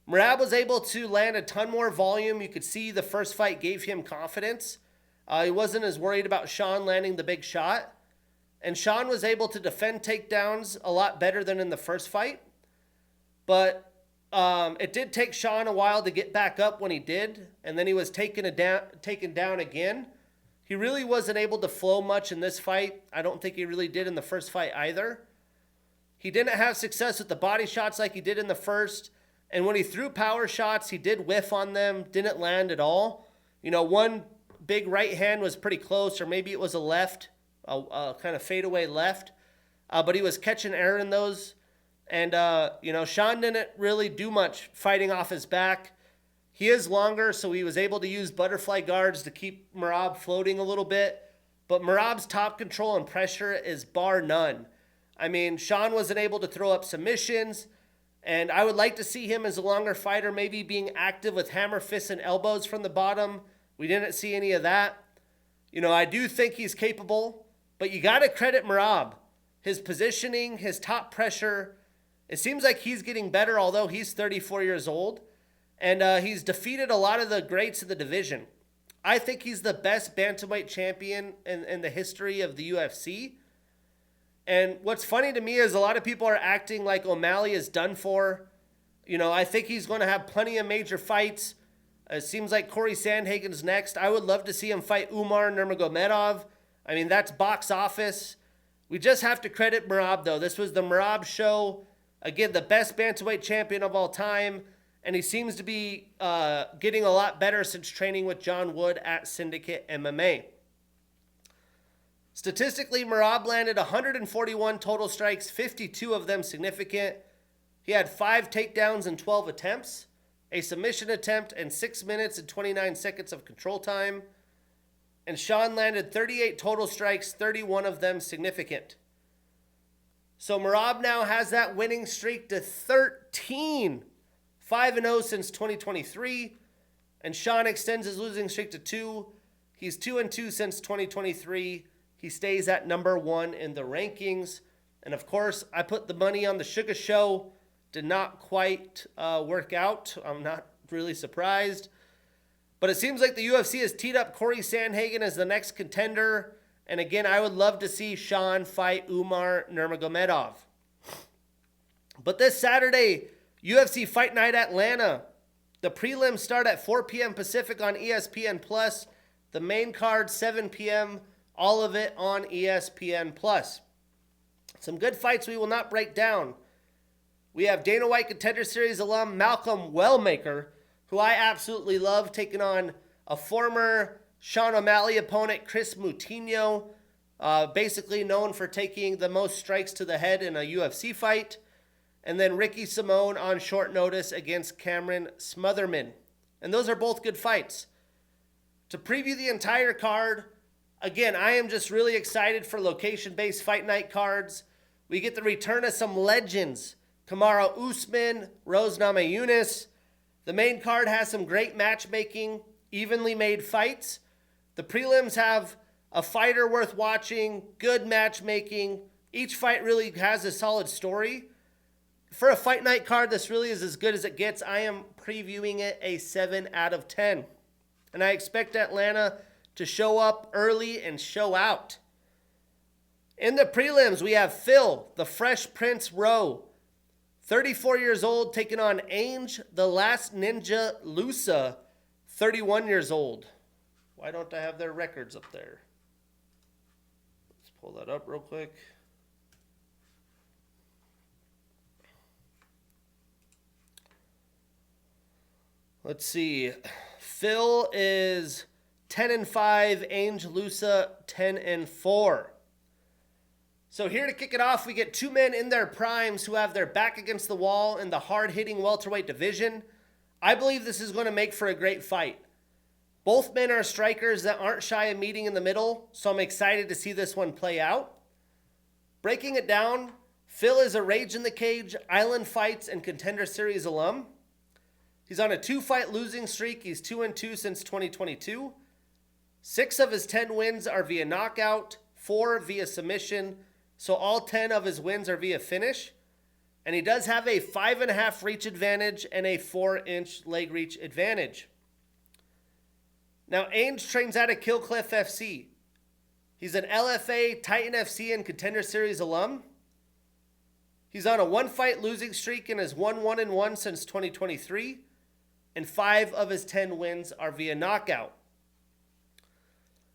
[SPEAKER 2] Merab was able to land a ton more volume. You could see the first fight gave him confidence. He wasn't as worried about Sean landing the big shot. And Sean was able to defend takedowns a lot better than in the first fight. But it did take Sean a while to get back up when he did, and then he was taken down again. He really wasn't able to flow much in this fight. I don't think he really did in the first fight either. He didn't have success with the body shots like he did in the first, and when he threw power shots, he did whiff on them, didn't land at all. You know, one big right hand was pretty close, or maybe it was a left, a kind of fadeaway left, but he was catching air in those. And, you know, Sean didn't really do much fighting off his back. He is longer, so he was able to use butterfly guards to keep Merab floating a little bit. but Merab's top control and pressure is bar none. I mean, Sean wasn't able to throw up submissions, and I would like to see him as a longer fighter, maybe being active with hammer fists and elbows from the bottom. We didn't see any of that. You know, I do think he's capable, but you got to credit Merab. His positioning, his top pressure, it seems like he's getting better, although he's 34 years old. And he's defeated a lot of the greats of the division. I think he's the best bantamweight champion in the history of the UFC. And what's funny to me is a lot of people are acting like O'Malley is done for. You know, I think he's going to have plenty of major fights. It seems like Corey Sandhagen's next. I would love to see him fight Umar Nurmagomedov. I mean, that's box office. We just have to credit Merab, though. This was the Merab show. Again, the best bantamweight champion of all time. And he seems to be getting a lot better since training with John Wood at Syndicate MMA. Statistically, Merab landed 141 total strikes, 52 of them significant. He had 5 takedowns in 12 attempts, a submission attempt, and 6 minutes and 29 seconds of control time. And Sean landed 38 total strikes, 31 of them significant. So Merab now has that winning streak to 13, 5-0 since 2023. And Sean extends his losing streak to 2. He's 2-2 since 2023. He stays at number 1 in the rankings. And of course, I put the money on the Sugar Show. Did not quite work out. I'm not really surprised. But it seems like the UFC has teed up Corey Sandhagen as the next contender. And again, I would love to see Sean fight Umar Nurmagomedov. But this Saturday, UFC Fight Night Atlanta. The prelims start at 4 p.m. Pacific on ESPN+. The main card, 7 p.m., all of it on ESPN+. Some good fights we will not break down. We have Dana White Contender Series alum Malcolm Wellmaker, who I absolutely love, taking on a former Sean O'Malley opponent, Chris Moutinho, basically known for taking the most strikes to the head in a UFC fight. And then Ricky Simone on short notice against Cameron Smotherman. And those are both good fights. To preview the entire card, again, I am just really excited for location-based fight night cards. We get the return of some legends. Kamaru Usman, Rose Namajunas. The main card has some great matchmaking, evenly made fights. The prelims have a fighter worth watching, good matchmaking. Each fight really has a solid story. For a fight night card, this really is as good as it gets. I am previewing it a 7 out of 10. And I expect Atlanta to show up early and show out. In the prelims, we have Phil, the Fresh Prince Rowe, 34 years old, taking on Ainge, the Last Ninja Lusa, 31 years old. Why don't I have their records up there? Let's pull that up real quick. Let's see. Phil is 10-5, Ainge Lusa 10-4. So here to kick it off, we get two men in their primes who have their back against the wall in the hard-hitting welterweight division. I believe this is going to make for a great fight. Both men are strikers that aren't shy of meeting in the middle, so I'm excited to see this one play out. Breaking it down, Phil is a Rage in the Cage, Island Fights, and Contender Series alum. He's on a 2-fight losing streak. He's 2-2 since 2022. 6 of his 10 wins are via knockout, 4 via submission, so all 10 of his wins are via finish. And he does have a 5.5 reach advantage and a 4-inch leg reach advantage. Now, Ainge trains out of Killcliff FC. He's an LFA, Titan FC, and Contender Series alum. He's on a 1-fight losing streak and has won 1-1 since 2023. And 5 of his 10 wins are via knockout.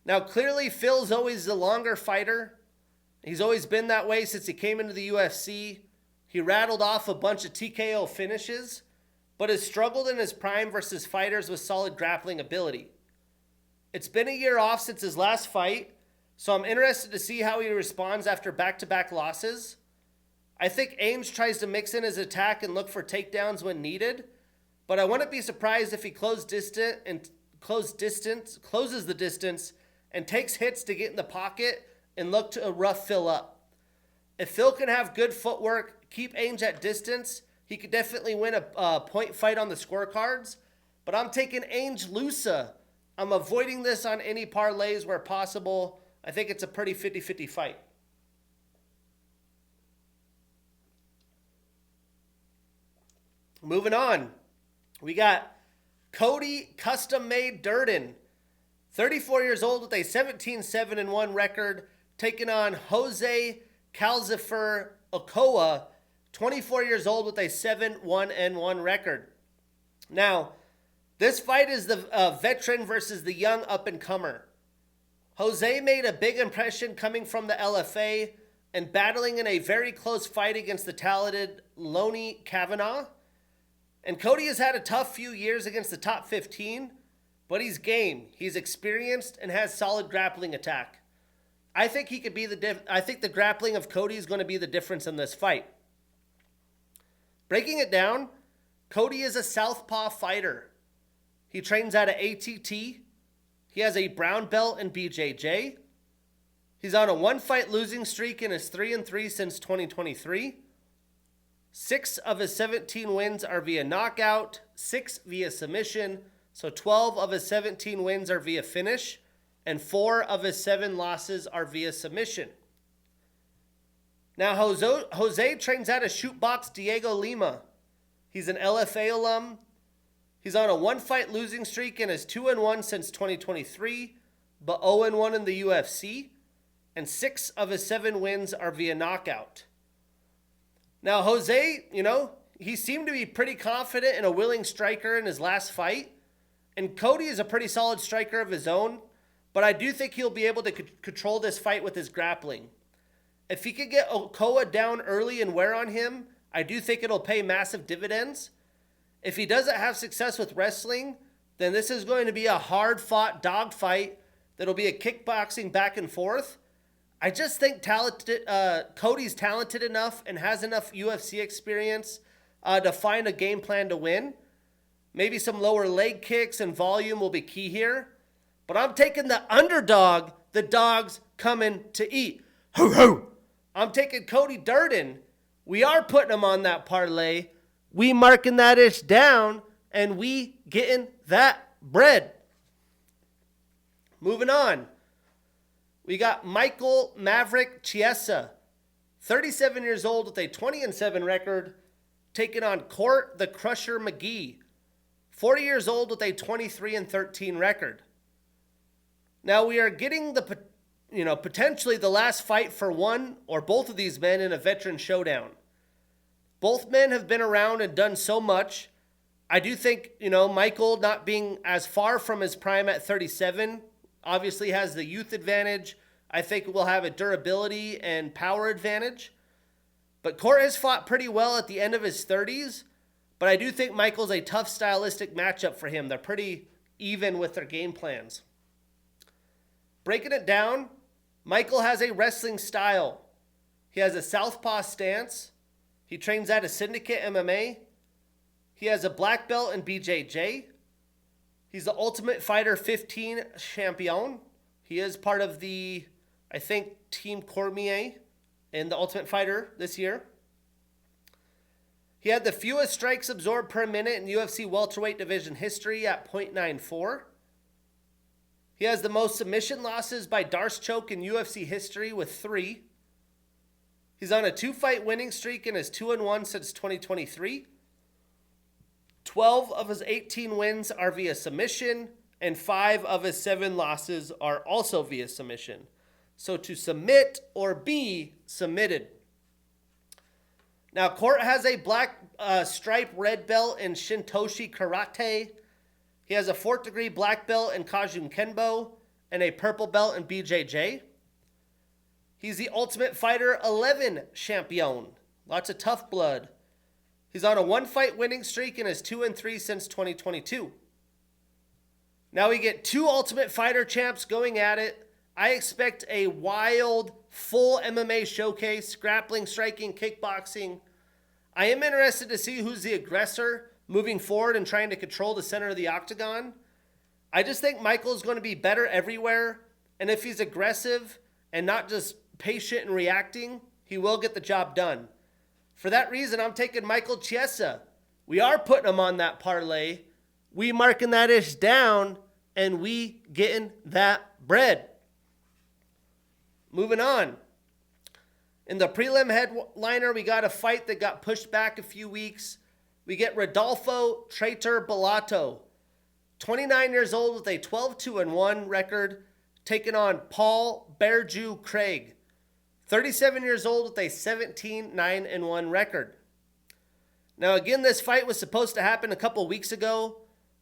[SPEAKER 2] Now, clearly, Phil's always the longer fighter. He's always been that way since he came into the UFC. He rattled off a bunch of TKO finishes, but has struggled in his prime versus fighters with solid grappling ability. It's been a year off since his last fight, so I'm interested to see how he responds after back-to-back losses. I think Ainge tries to mix in his attack and look for takedowns when needed, but I wouldn't be surprised if he closes the distance and takes hits to get in the pocket and look to rough Phil up. If Phil can have good footwork, keep Ainge at distance, he could definitely win a point fight on the scorecards. But I'm taking Ainge Lusa. I'm avoiding this on any parlays where possible. I think it's a pretty 50-50 fight. Moving on. We got Cody custom-made Durden. 34 years old with a 17-7-1 record, taking on Jose Calzifer Okoa, 24 years old with a 7-1-1 record. Now, this fight is the veteran versus the young up-and-comer. Jose made a big impression coming from the LFA and battling in a very close fight against the talented Lonnie Kavanaugh. And Cody has had a tough few years against the top 15, but he's game. He's experienced and has solid grappling attack. I think he could be I think the grappling of Cody is going to be the difference in this fight. Breaking it down, Cody is a southpaw fighter. He trains out of ATT. He has a brown belt in BJJ. He's on a one-fight losing streak and is 3-3 since 2023. 6 of his 17 wins are via knockout, 6 via submission, so 12 of his 17 wins are via finish, and 4 of his 7 losses are via submission. Now, Jose trains out of Shootbox Diego Lima. He's an LFA alum. He's on a one-fight losing streak and is 2-1 since 2023, but 0-1 in the UFC, and 6 of his 7 wins are via knockout. Now, Jose, he seemed to be pretty confident and a willing striker in his last fight, and Cody is a pretty solid striker of his own, but I do think he'll be able to control this fight with his grappling. If he could get Okoa down early and wear on him, I do think it'll pay massive dividends. If he doesn't have success with wrestling, then this is going to be a hard-fought dogfight that'll be a kickboxing back and forth. I just think Cody's talented enough and has enough UFC experience to find a game plan to win. Maybe some lower leg kicks and volume will be key here. But I'm taking the underdog, the dog's coming to eat. Ho, ho! I'm taking Cody Durden. We are putting him on that parlay. We marking that ish down, and we getting that bread. Moving on. We got Michael Maverick Chiesa, 37 years old with a 20-7 record, taking on Court the Crusher McGee, 40 years old with a 23-13 record. Now we are getting the potentially the last fight for one or both of these men in a veteran showdown. Both men have been around and done so much. I do think, Michael not being as far from his prime at 37 obviously has the youth advantage. I think we'll have a durability and power advantage. But Court has fought pretty well at the end of his 30s, but I do think Michael's a tough stylistic matchup for him. They're pretty even with their game plans. Breaking it down, Michael has a wrestling style. He has a southpaw stance. He trains out of Syndicate MMA. He has a black belt in BJJ. He's the Ultimate Fighter 15 champion. He is part of the, I think, Team Cormier in the Ultimate Fighter this year. He had the fewest strikes absorbed per minute in UFC welterweight division history at .94. He has the most submission losses by Darce choke in UFC history with 3. He's on a 2-fight winning streak and is 2-1 since 2023. 12 of his 18 wins are via submission, and 5 of his 7 losses are also via submission. So to submit or be submitted. Now, Court has a black stripe red belt in Shintoshi Karate. He has a 4th degree black belt in Kajun Kenbo and a purple belt in BJJ. He's the Ultimate Fighter 11 champion. Lots of tough blood. He's on a 1-fight winning streak and is 2-3 since 2022. Now we get 2 Ultimate Fighter champs going at it. I expect a wild, full MMA showcase, grappling, striking, kickboxing. I am interested to see who's the aggressor moving forward and trying to control the center of the octagon. I just think Michael's going to be better everywhere. And if he's aggressive and not just patient and reacting, he will get the job done. For that reason, I'm taking Michael Chiesa. We are putting him on that parlay. We marking that ish down, and we getting that bread. Moving on. In the prelim headliner, we got a fight that got pushed back a few weeks. We get Rodolfo Traitor Bellato, 29 years old with a 12-2-1 record, taking on Paul Bearjew Craig, 37 years old with a 17-9-1 record. Now again, this fight was supposed to happen a couple weeks ago,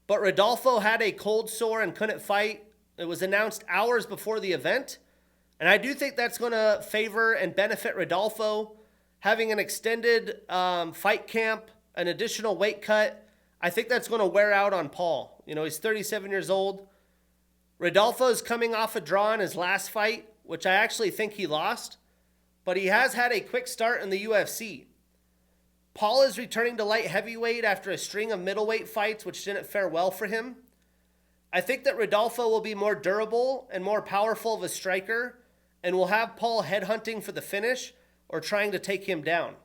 [SPEAKER 2] but Rodolfo had a cold sore and couldn't fight. It was announced hours before the event. And I do think that's going to favor and benefit Rodolfo. Having an extended fight camp, an additional weight cut, I think that's going to wear out on Paul. You know, he's 37 years old. Rodolfo is coming off a draw in his last fight, which I actually think he lost. But he has had a quick start in the UFC. Paul is returning to light heavyweight after a string of middleweight fights, which didn't fare well for him. I think that Rodolfo will be more durable and more powerful of a striker, and will have Paul headhunting for the finish or trying to take him down.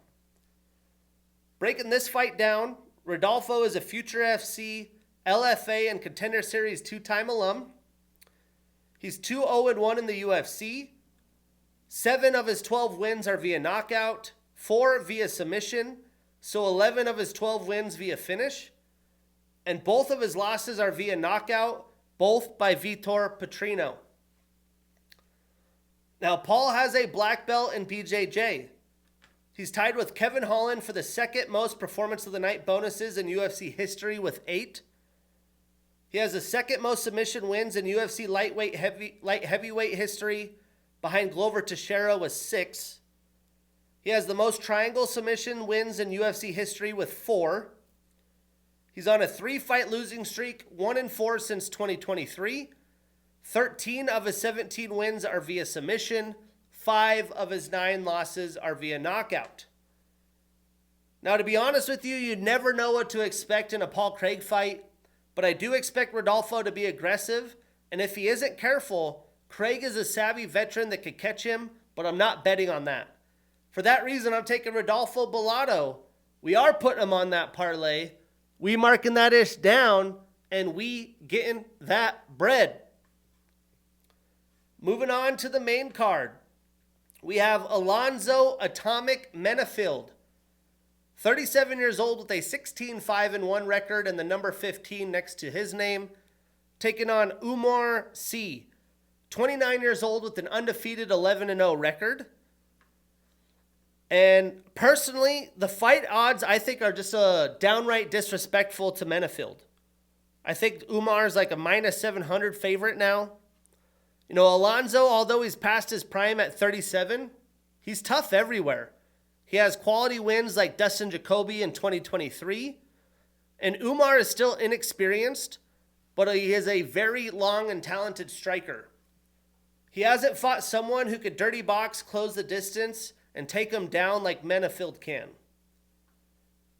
[SPEAKER 2] Breaking this fight down, Rodolfo is a future FC, LFA, and Contender Series 2-time alum. He's 2-0-1 in the UFC. 7 of his 12 wins are via knockout, 4 via submission, so 11 of his 12 wins via finish. And both of his losses are via knockout, both by Vitor Petrino. Now, Paul has a black belt in BJJ. He's tied with Kevin Holland for the second most Performance of the Night bonuses in UFC history with 8. He has the second most submission wins in UFC light heavyweight history behind Glover Teixeira with 6. He has the most triangle submission wins in UFC history with 4. He's on a 3-fight losing streak, 1-4 since 2023. 13 of his 17 wins are via submission. 5 of his 9 losses are via knockout. Now, to be honest with you, you never know what to expect in a Paul Craig fight, but I do expect Rodolfo to be aggressive, and if he isn't careful, Craig is a savvy veteran that could catch him, but I'm not betting on that. For that reason, I'm taking Rodolfo Bellato. We are putting him on that parlay. We marking that ish down, and we getting that bread. Moving on to the main card, we have Alonzo Atomic Menafield, 37 years old with a 16-5-1 record and the number 15 next to his name, taking on Umar C, 29 years old with an undefeated 11-0 record. And personally, the fight odds I think are just downright disrespectful to Menafield. I think Umar is like a minus 700 favorite now. You know, Alonzo, although he's past his prime at 37, he's tough everywhere. He has quality wins like Dustin Jacoby in 2023. And Umar is still inexperienced, but he is a very long and talented striker. He hasn't fought someone who could dirty box, close the distance, and take him down like Menafield can.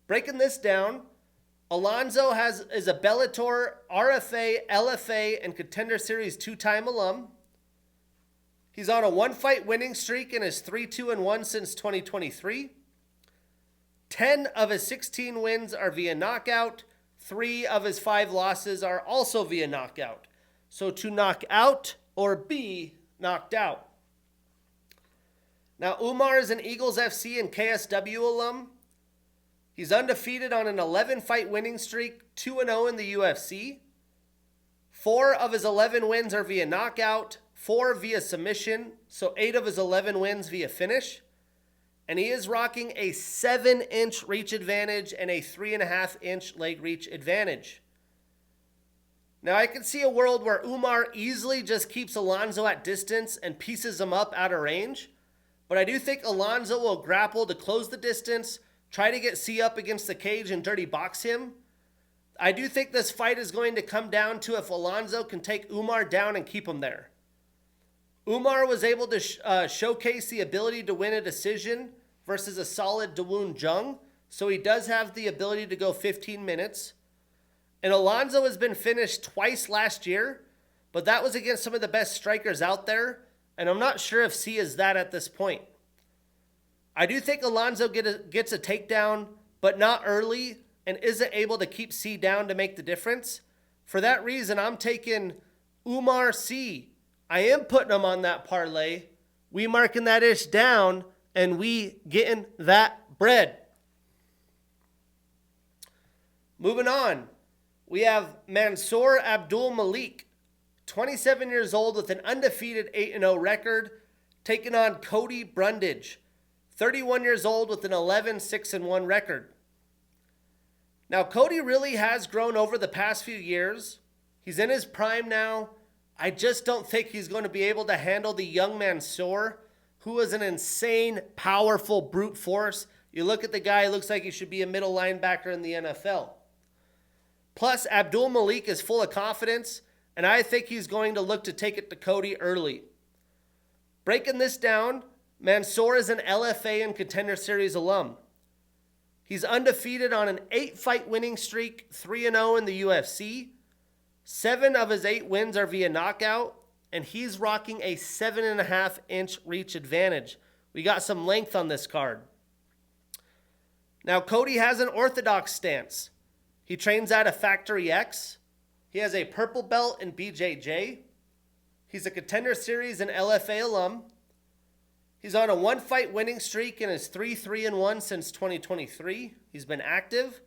[SPEAKER 2] Breaking this down, Alonzo is a Bellator, RFA, LFA, and Contender Series 2-time alum. He's on a 1-fight winning streak and is 3-2-1 since 2023. 10 of his 16 wins are via knockout. 3 of his 5 losses are also via knockout. So to knock out or be knocked out. Now, Umar is an Eagles FC and KSW alum. He's undefeated on an 11-fight winning streak, 2-0 in the UFC. 4 of his 11 wins are via knockout, 4 via submission, so 8 of his 11 wins via finish. And he is rocking a 7-inch reach advantage and a 3.5-inch leg reach advantage. Now, I can see a world where Umar easily just keeps Alonzo at distance and pieces him up out of range. But I do think Alonzo will grapple to close the distance, try to get C up against the cage and dirty box him. I do think this fight is going to come down to if Alonzo can take Umar down and keep him there. Umar was able to showcase the ability to win a decision versus a solid Dawoon Jung, so he does have the ability to go 15 minutes. And Alonzo has been finished twice last year, but that was against some of the best strikers out there, and I'm not sure if C is that at this point. I do think Alonso gets a takedown, but not early, and isn't able to keep C down to make the difference. For that reason, I'm taking Umar C. I am putting him on that parlay. We marking that ish down, and we getting that bread. Moving on, we have Mansour Abdul Malik, 27 years old with an undefeated 8-0 record, taking on Cody Brundage, 31 years old with an 11-6-1 record. Now, Cody really has grown over the past few years. He's in his prime now. I just don't think he's going to be able to handle the young Mansour, who is an insane, powerful brute force. You look at the guy, he looks like he should be a middle linebacker in the NFL. Plus, Abdul Malik is full of confidence, and I think he's going to look to take it to Cody early. Breaking this down, Mansour is an LFA and Contender Series alum. He's undefeated on an 8-fight winning streak, 3-0 in the UFC. 7 of his 8 wins are via knockout, and he's rocking a 7.5-inch reach advantage. We got some length on this card. Now, Cody has an orthodox stance. He trains out of Factory X. He has a purple belt in BJJ. He's a Contender Series and LFA alum. He's on a 1-fight winning streak and is 3-3-1 since 2023. He's been active,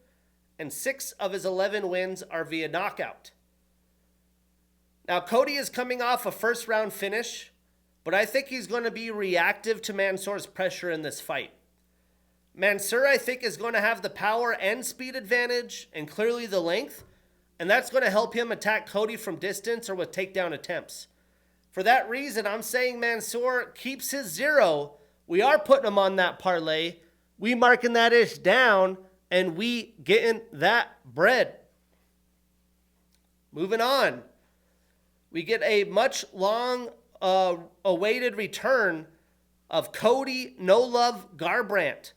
[SPEAKER 2] and 6 of his 11 wins are via knockout. Now, Cody is coming off a first-round finish, but I think he's going to be reactive to Mansour's pressure in this fight. Mansour, I think, is going to have the power and speed advantage and clearly the length, and that's going to help him attack Cody from distance or with takedown attempts. For that reason, I'm saying Mansour keeps his 0. We are putting him on that parlay. We marking that ish down, and we getting that bread. Moving on. We get a much long awaited return of Cody No Love Garbrandt.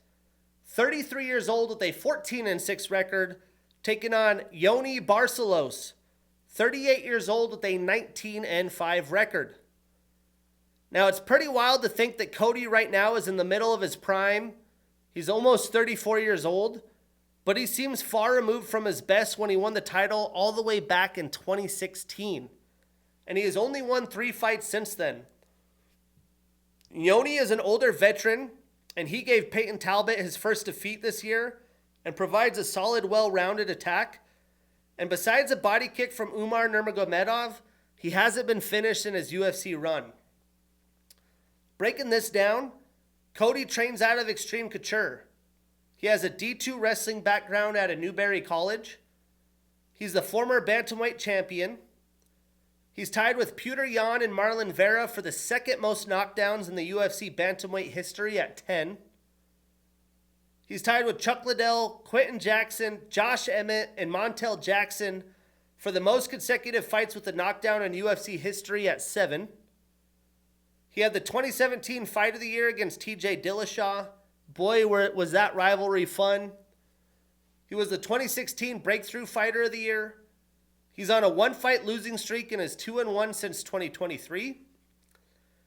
[SPEAKER 2] 33 years old with a 14-6 record, taking on Yoni Barcelos, 38 years old with a 19-5 record. Now, it's pretty wild to think that Cody right now is in the middle of his prime. He's almost 34 years old, but he seems far removed from his best when he won the title all the way back in 2016. And he has only won 3 fights since then. Yoni is an older veteran, and he gave Peyton Talbot his first defeat this year and provides a solid, well-rounded attack. And besides a body kick from Umar Nurmagomedov, he hasn't been finished in his UFC run. Breaking this down, Cody trains out of Extreme Couture. He has a D2 wrestling background out of Newberry College. He's the former bantamweight champion. He's tied with Petr Yan and Marlon Vera for the second most knockdowns in the UFC bantamweight history at 10. He's tied with Chuck Liddell, Quentin Jackson, Josh Emmett, and Montel Jackson for the most consecutive fights with a knockdown in UFC history at 7. He had the 2017 Fight of the Year against TJ Dillashaw. Boy, was that rivalry fun. He was the 2016 Breakthrough Fighter of the Year. He's on a 1-fight losing streak and is 2-1 since 2023.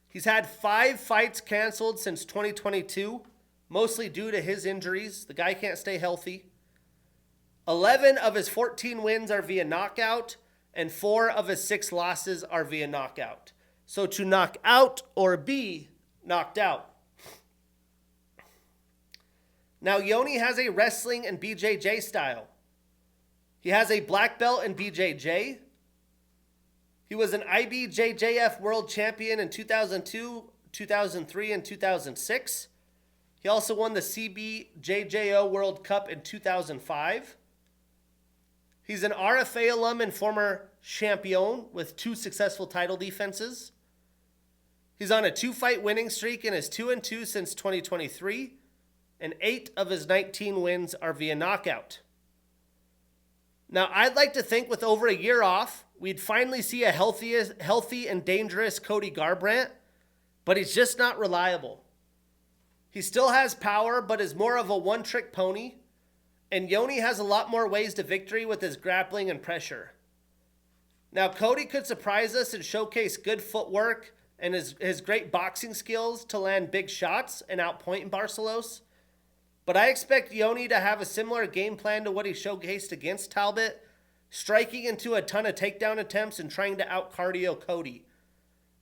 [SPEAKER 2] He's had 5 fights canceled since 2022, mostly due to his injuries. The guy can't stay healthy. 11 of his 14 wins are via knockout, and 4 of his 6 losses are via knockout. So to knock out or be knocked out. Now, Yoni has a wrestling and BJJ style. He has a black belt in BJJ. He was an IBJJF world champion in 2002, 2003, and 2006. He also won the CBJJO World Cup in 2005. He's an RFA alum and former champion with 2 successful title defenses. He's on a 2-fight winning streak and is 2-2 since 2023, and 8 of his 19 wins are via knockout. Now, I'd like to think with over a year off, we'd finally see a healthy and dangerous Cody Garbrandt, but he's just not reliable. He still has power, but is more of a one-trick pony, and Yoni has a lot more ways to victory with his grappling and pressure. Now, Cody could surprise us and showcase good footwork and his great boxing skills to land big shots and outpoint Barcelos. But I expect Yoni to have a similar game plan to what he showcased against Talbot, striking into a ton of takedown attempts and trying to out-cardio Cody.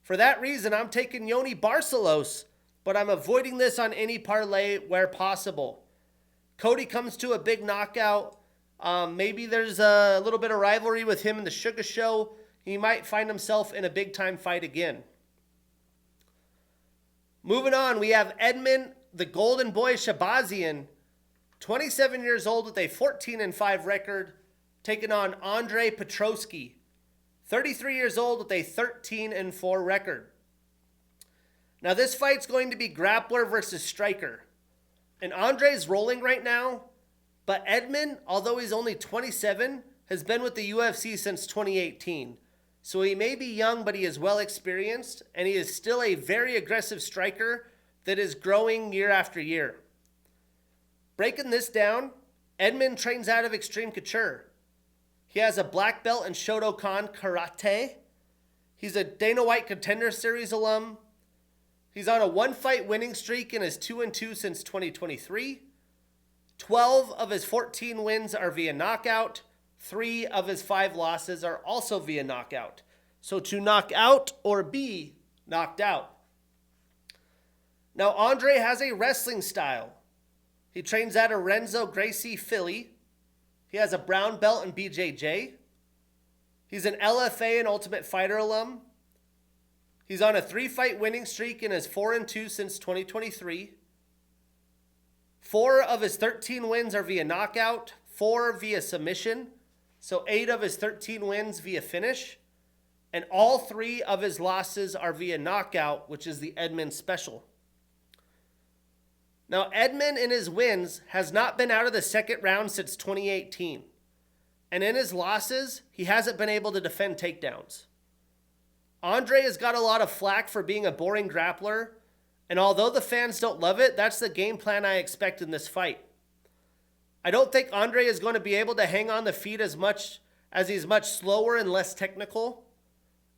[SPEAKER 2] For that reason, I'm taking Yoni Barcelos, but I'm avoiding this on any parlay where possible. Cody comes to a big knockout. Maybe there's a little bit of rivalry with him in the Sugar Show. He might find himself in a big-time fight again. Moving on, we have Edmund, the Golden Boy Shabazian, 27 years old with a 14-5 record, taking on Andre Petroski, 33 years old with a 13-4 record. Now this fight's going to be grappler versus striker. And Andre's rolling right now, but Edmund, although he's only 27, has been with the UFC since 2018. So he may be young, but he is well experienced, and he is still a very aggressive striker that is growing year after year. Breaking this down, Edmund trains out of Extreme Couture. He has a black belt in Shotokan Karate. He's a Dana White Contender Series alum. He's on a one-fight winning streak and is 2-2 since 2023. 12 of his 14 wins are via knockout. 3 of his 5 losses are also via knockout. So to knock out or be knocked out. Now, Andre has a wrestling style. He trains out of Renzo Gracie, Philly. He has a brown belt in BJJ. He's an LFA and Ultimate Fighter alum. He's on a 3-fight winning streak and is 4-2 since 2023. 4 of his 13 wins are via knockout, 4 via submission. So 8 of his 13 wins via finish. And all 3 of his losses are via knockout, which is the Edmund special. Now, Edmund in his wins has not been out of the second round since 2018. And in his losses, he hasn't been able to defend takedowns. Andre has got a lot of flack for being a boring grappler. And although the fans don't love it, that's the game plan I expect in this fight. I don't think Andre is going to be able to hang on the feet as much as he's much slower and less technical.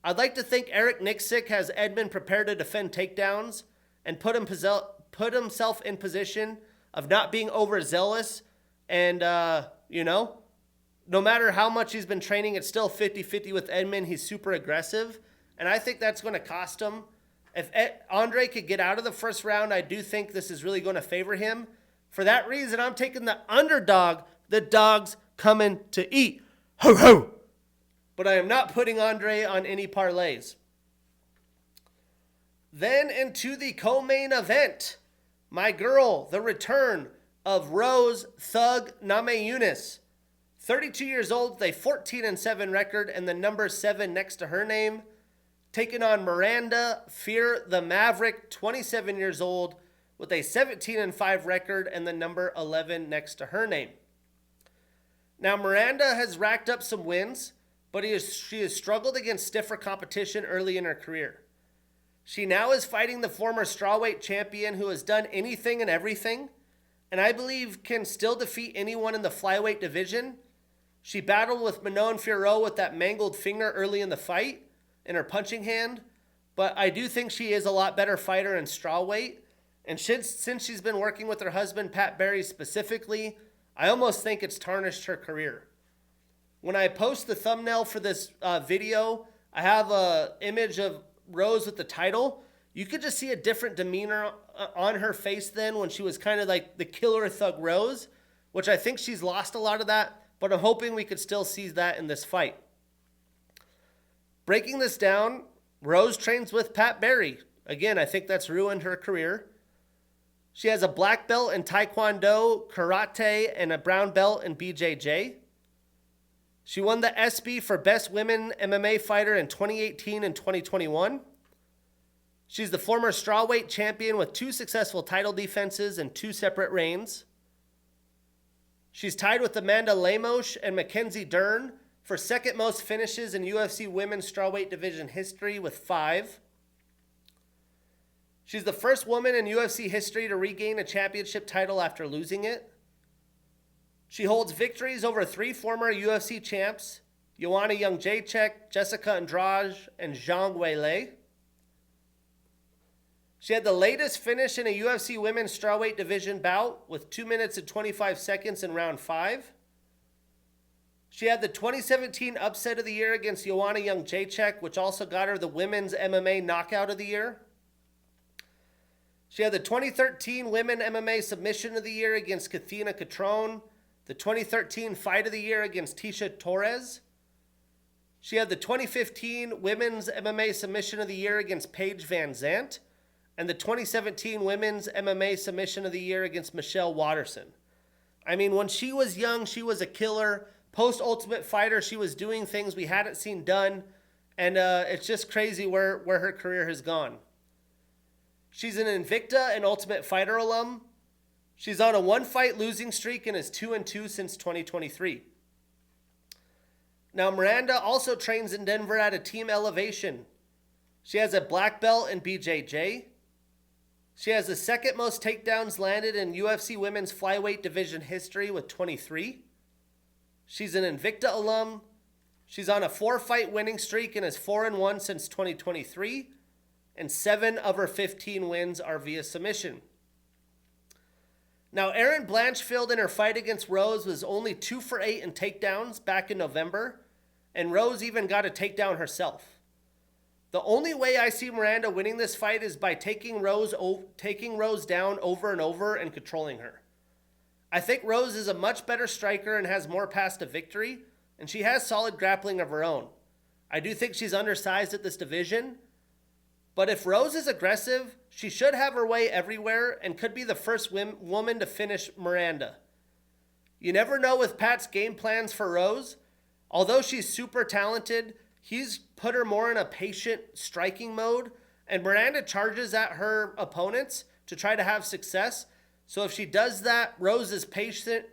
[SPEAKER 2] I'd like to think Eric Nixick has Edmund prepared to defend takedowns and put himself in position of not being overzealous. And, no matter how much he's been training, it's still 50-50 with Edmund. He's super aggressive. And I think that's going to cost him. If Andre could get out of the first round, I do think this is really going to favor him. For that reason, I'm taking the underdog. The dog's coming to eat. Ho, ho! But I am not putting Andre on any parlays. Then into the co-main event. My girl, the return of Rose Thug Namajunas. 32 years old with a 14-7 record and the number 7 next to her name. Taking on Miranda Fear the Maverick, 27 years old with a 17-5 record and the number 11 next to her name. Now, Miranda has racked up some wins, but she has struggled against stiffer competition early in her career. She now is fighting the former strawweight champion who has done anything and everything, and I believe can still defeat anyone in the flyweight division. She battled with Manon Fiorot with that mangled finger early in the fight in her punching hand, but I do think she is a lot better fighter in strawweight. And since she's been working with her husband, Pat Barry specifically, I almost think it's tarnished her career. When I post the thumbnail for this video, I have an image of Rose with the title. You could just see a different demeanor on her face then when she was kind of like the killer thug Rose, which I think she's lost a lot of that, but I'm hoping we could still see that in this fight. Breaking this down, Rose trains with Pat Barry. Again, I think that's ruined her career. She has a black belt in Taekwondo, Karate, and a brown belt in BJJ. She won the ESPY for Best Women MMA Fighter in 2018 and 2021. She's the former strawweight champion with 2 successful title defenses and 2 separate reigns. She's tied with Amanda Lemos and Mackenzie Dern for second most finishes in UFC women's strawweight division history with 5. She's the first woman in UFC history to regain a championship title after losing it. She holds victories over 3 former UFC champs, Joanna Jędrzejczyk, Jessica Andrade, and Zhang Weilei. She had the latest finish in a UFC women's strawweight division bout with 2 minutes and 25 seconds in round 5. She had the 2017 upset of the year against Joanna Jędrzejczyk, which also got her the women's MMA knockout of the year. She had the 2013 women MMA submission of the year against Kathina Catrone, the 2013 fight of the year against Tisha Torres. She had the 2015 women's MMA submission of the year against Paige Van Zandt, and the 2017 women's MMA submission of the year against Michelle Watterson. I mean, when she was young, she was a killer. Post-Ultimate Fighter, she was doing things we hadn't seen done, and it's just crazy where her career has gone. She's an Invicta and Ultimate Fighter alum. She's on a 1-fight losing streak and is 2-2 since 2023. Now, Miranda also trains in Denver at a Team Elevation. She has a black belt in BJJ. She has the second most takedowns landed in UFC women's flyweight division history with 23. She's an Invicta alum. She's on a 4-fight winning streak and is 4-1 since 2023. And 7 of her 15 wins are via submission. Now, Erin Blanchfield in her fight against Rose was only 2 for 8 in takedowns back in November. And Rose even got a takedown herself. The only way I see Miranda winning this fight is by taking Rose down over and over and controlling her. I think Rose is a much better striker and has more paths to victory, and she has solid grappling of her own. I do think she's undersized at this division, but if Rose is aggressive, she should have her way everywhere and could be the first woman to finish Miranda. You never know with Pat's game plans for Rose. Although she's super talented, he's put her more in a patient striking mode, and Miranda charges at her opponents to try to have success. So if she does that, Rose is patient,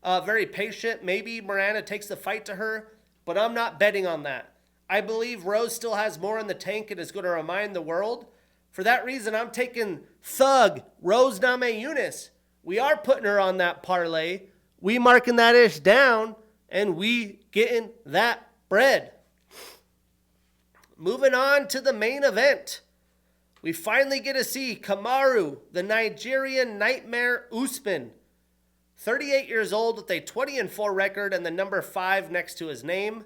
[SPEAKER 2] very patient. Maybe Miranda takes the fight to her, but I'm not betting on that. I believe Rose still has more in the tank and is going to remind the world. For that reason, I'm taking Thug, Rose Namajunas. We are putting her on that parlay. We marking that ish down, and we getting that bread. Moving on to the main event. We finally get to see Kamaru, the Nigerian Nightmare Usman, 38 years old with a 20-4 record and the number 5 next to his name,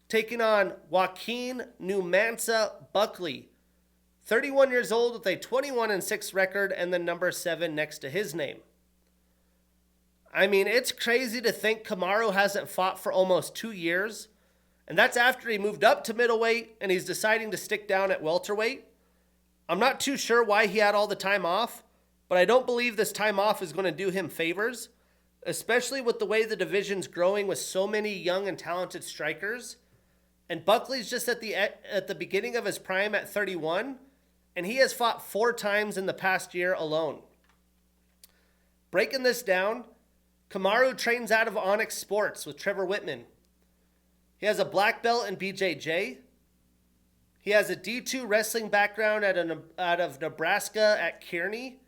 [SPEAKER 2] taking on Joaquin Numansa Buckley, 31 years old with a 21-6 record and the number 7 next to his name. I mean, it's crazy to think Kamaru hasn't fought for almost 2 years, and that's after he moved up to middleweight and he's deciding to stick down at welterweight. I'm not too sure why he had all the time off, but I don't believe this time off is going to do him favors, especially with the way the division's growing with so many young and talented strikers. And Buckley's just at the beginning of his prime at 31, and he has fought 4 times in the past year alone. Breaking this down, Kamaru trains out of Onyx Sports with Trevor Whitman. He has a black belt in BJJ. He has a D2 wrestling background out of Nebraska at Kearney,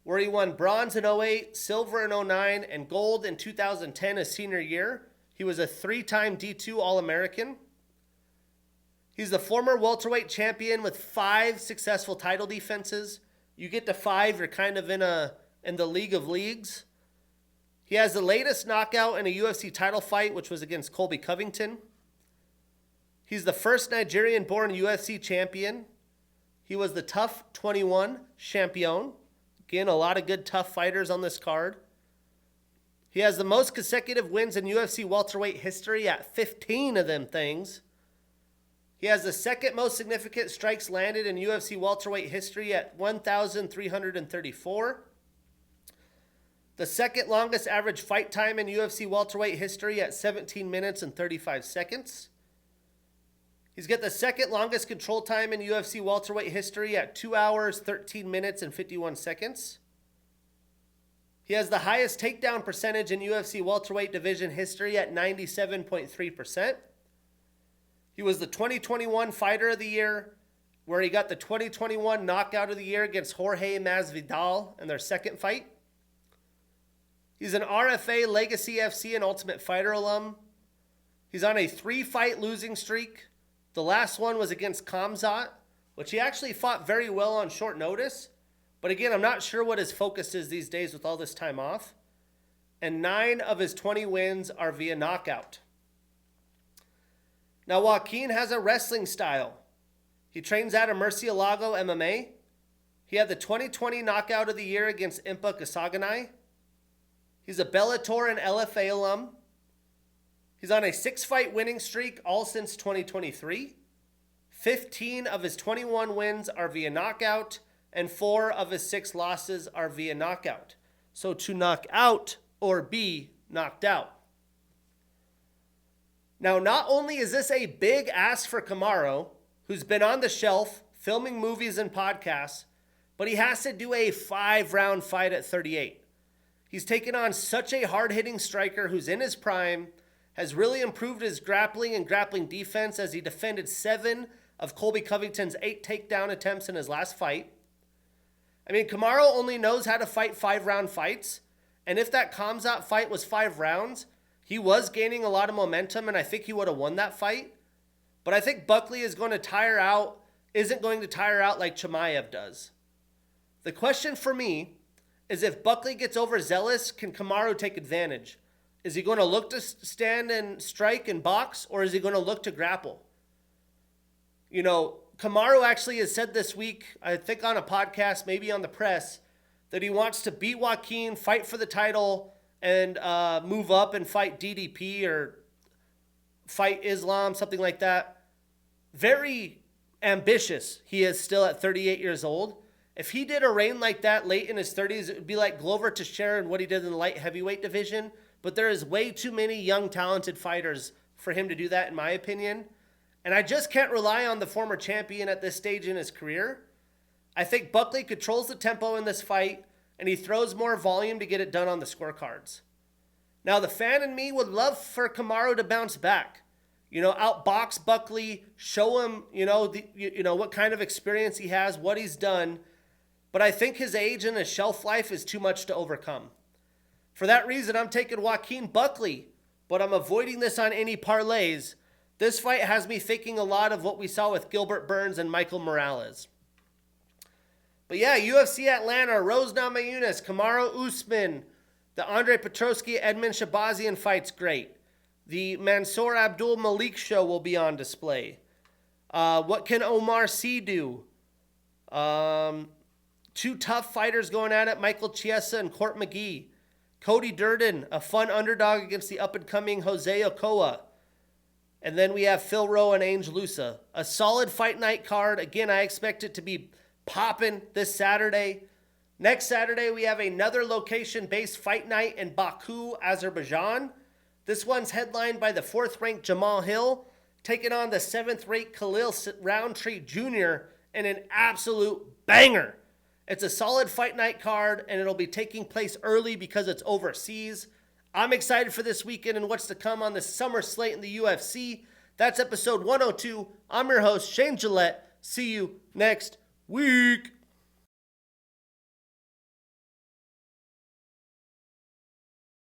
[SPEAKER 2] where he won bronze in 08, silver in 09, and gold in 2010 his senior year. He was a 3-time D2 All-American. He's the former welterweight champion with 5 successful title defenses. You get to 5, you're kind of in the league of leagues. He has the latest knockout in a UFC title fight, which was against Colby Covington. He's the first Nigerian-born UFC champion. He was the TUF 21 champion. Again, a lot of good tough fighters on this card. He has the most consecutive wins in UFC welterweight history at 15 of them things. He has the second most significant strikes landed in UFC welterweight history at 1,334. The second longest average fight time in UFC welterweight history at 17 minutes and 35 seconds. He's got the second longest control time in UFC welterweight history at 2 hours, 13 minutes, and 51 seconds. He has the highest takedown percentage in UFC welterweight division history at 97.3%. He was the 2021 Fighter of the Year, where he got the 2021 Knockout of the Year against Jorge Masvidal in their second fight. He's an RFA, Legacy FC, and Ultimate Fighter alum. He's on a 3-fight losing streak. The last one was against Khamzat, which he actually fought very well on short notice. But again, I'm not sure what his focus is these days with all this time off. And 9 of his 20 wins are via knockout. Now, Joaquin has a wrestling style. He trains out of Murcielago MMA. He had the 2020 Knockout of the Year against Impa Kasaganai. He's a Bellator and LFA alum. He's on a 6-fight winning streak all since 2023. 15 of his 21 wins are via knockout, and 4 of his 6 losses are via knockout. So to knock out or be knocked out. Now, not only is this a big ask for Kamaru, who's been on the shelf filming movies and podcasts, but he has to do a 5-round fight at 38. He's taken on such a hard-hitting striker who's in his prime, has really improved his grappling and grappling defense as he defended 7 of Colby Covington's 8 takedown attempts in his last fight. I mean, Kamaru only knows how to fight 5-round fights, and if that Khamzat fight was 5 rounds, he was gaining a lot of momentum, and I think he would have won that fight. But I think Buckley isn't going to tire out like Chimaev does. The question for me is, if Buckley gets overzealous, can Kamaru take advantage? Is he going to look to stand and strike and box, or is he going to look to grapple? You know, Kamaru actually has said this week, I think on a podcast, maybe on the press, that he wants to beat Joaquin, fight for the title, and move up and fight DDP or fight Islam, something like that. Very ambitious he is still at 38 years old. If he did a reign like that late in his 30s, it would be like Glover Teixeira and what he did in the light heavyweight division. But there is way too many young, talented fighters for him to do that, in my opinion. And I just can't rely on the former champion at this stage in his career. I think Buckley controls the tempo in this fight, and he throws more volume to get it done on the scorecards. Now, the fan in me would love for Kamaru to bounce back. You know, outbox Buckley, show him, what kind of experience he has, what he's done. But I think his age and his shelf life is too much to overcome. For that reason, I'm taking Joaquin Buckley, but I'm avoiding this on any parlays. This fight has me thinking a lot of what we saw with Gilbert Burns and Michael Morales. But yeah, UFC Atlanta, Rose Namajunas, Kamaru Usman, the Andre Petroski, Edmund Shabazian fight's great. The Mansour Abdul Malik show will be on display. What can Omar Sy do? 2 tough fighters going at it, Michael Chiesa and Court McGee. Cody Durden, a fun underdog against the up-and-coming Jose Ochoa. And then we have Phil Rowe and Angel Lusa. A solid fight night card. Again, I expect it to be popping this Saturday. Next Saturday, we have another location-based fight night in Baku, Azerbaijan. This one's headlined by the 4th-ranked Jamal Hill, taking on the 7th-ranked Khalil Roundtree Jr. in an absolute banger. It's a solid fight night card, and it'll be taking place early because it's overseas. I'm excited for this weekend and what's to come on the summer slate in the UFC. That's episode 102. I'm your host, Shane Gillette. See you next week.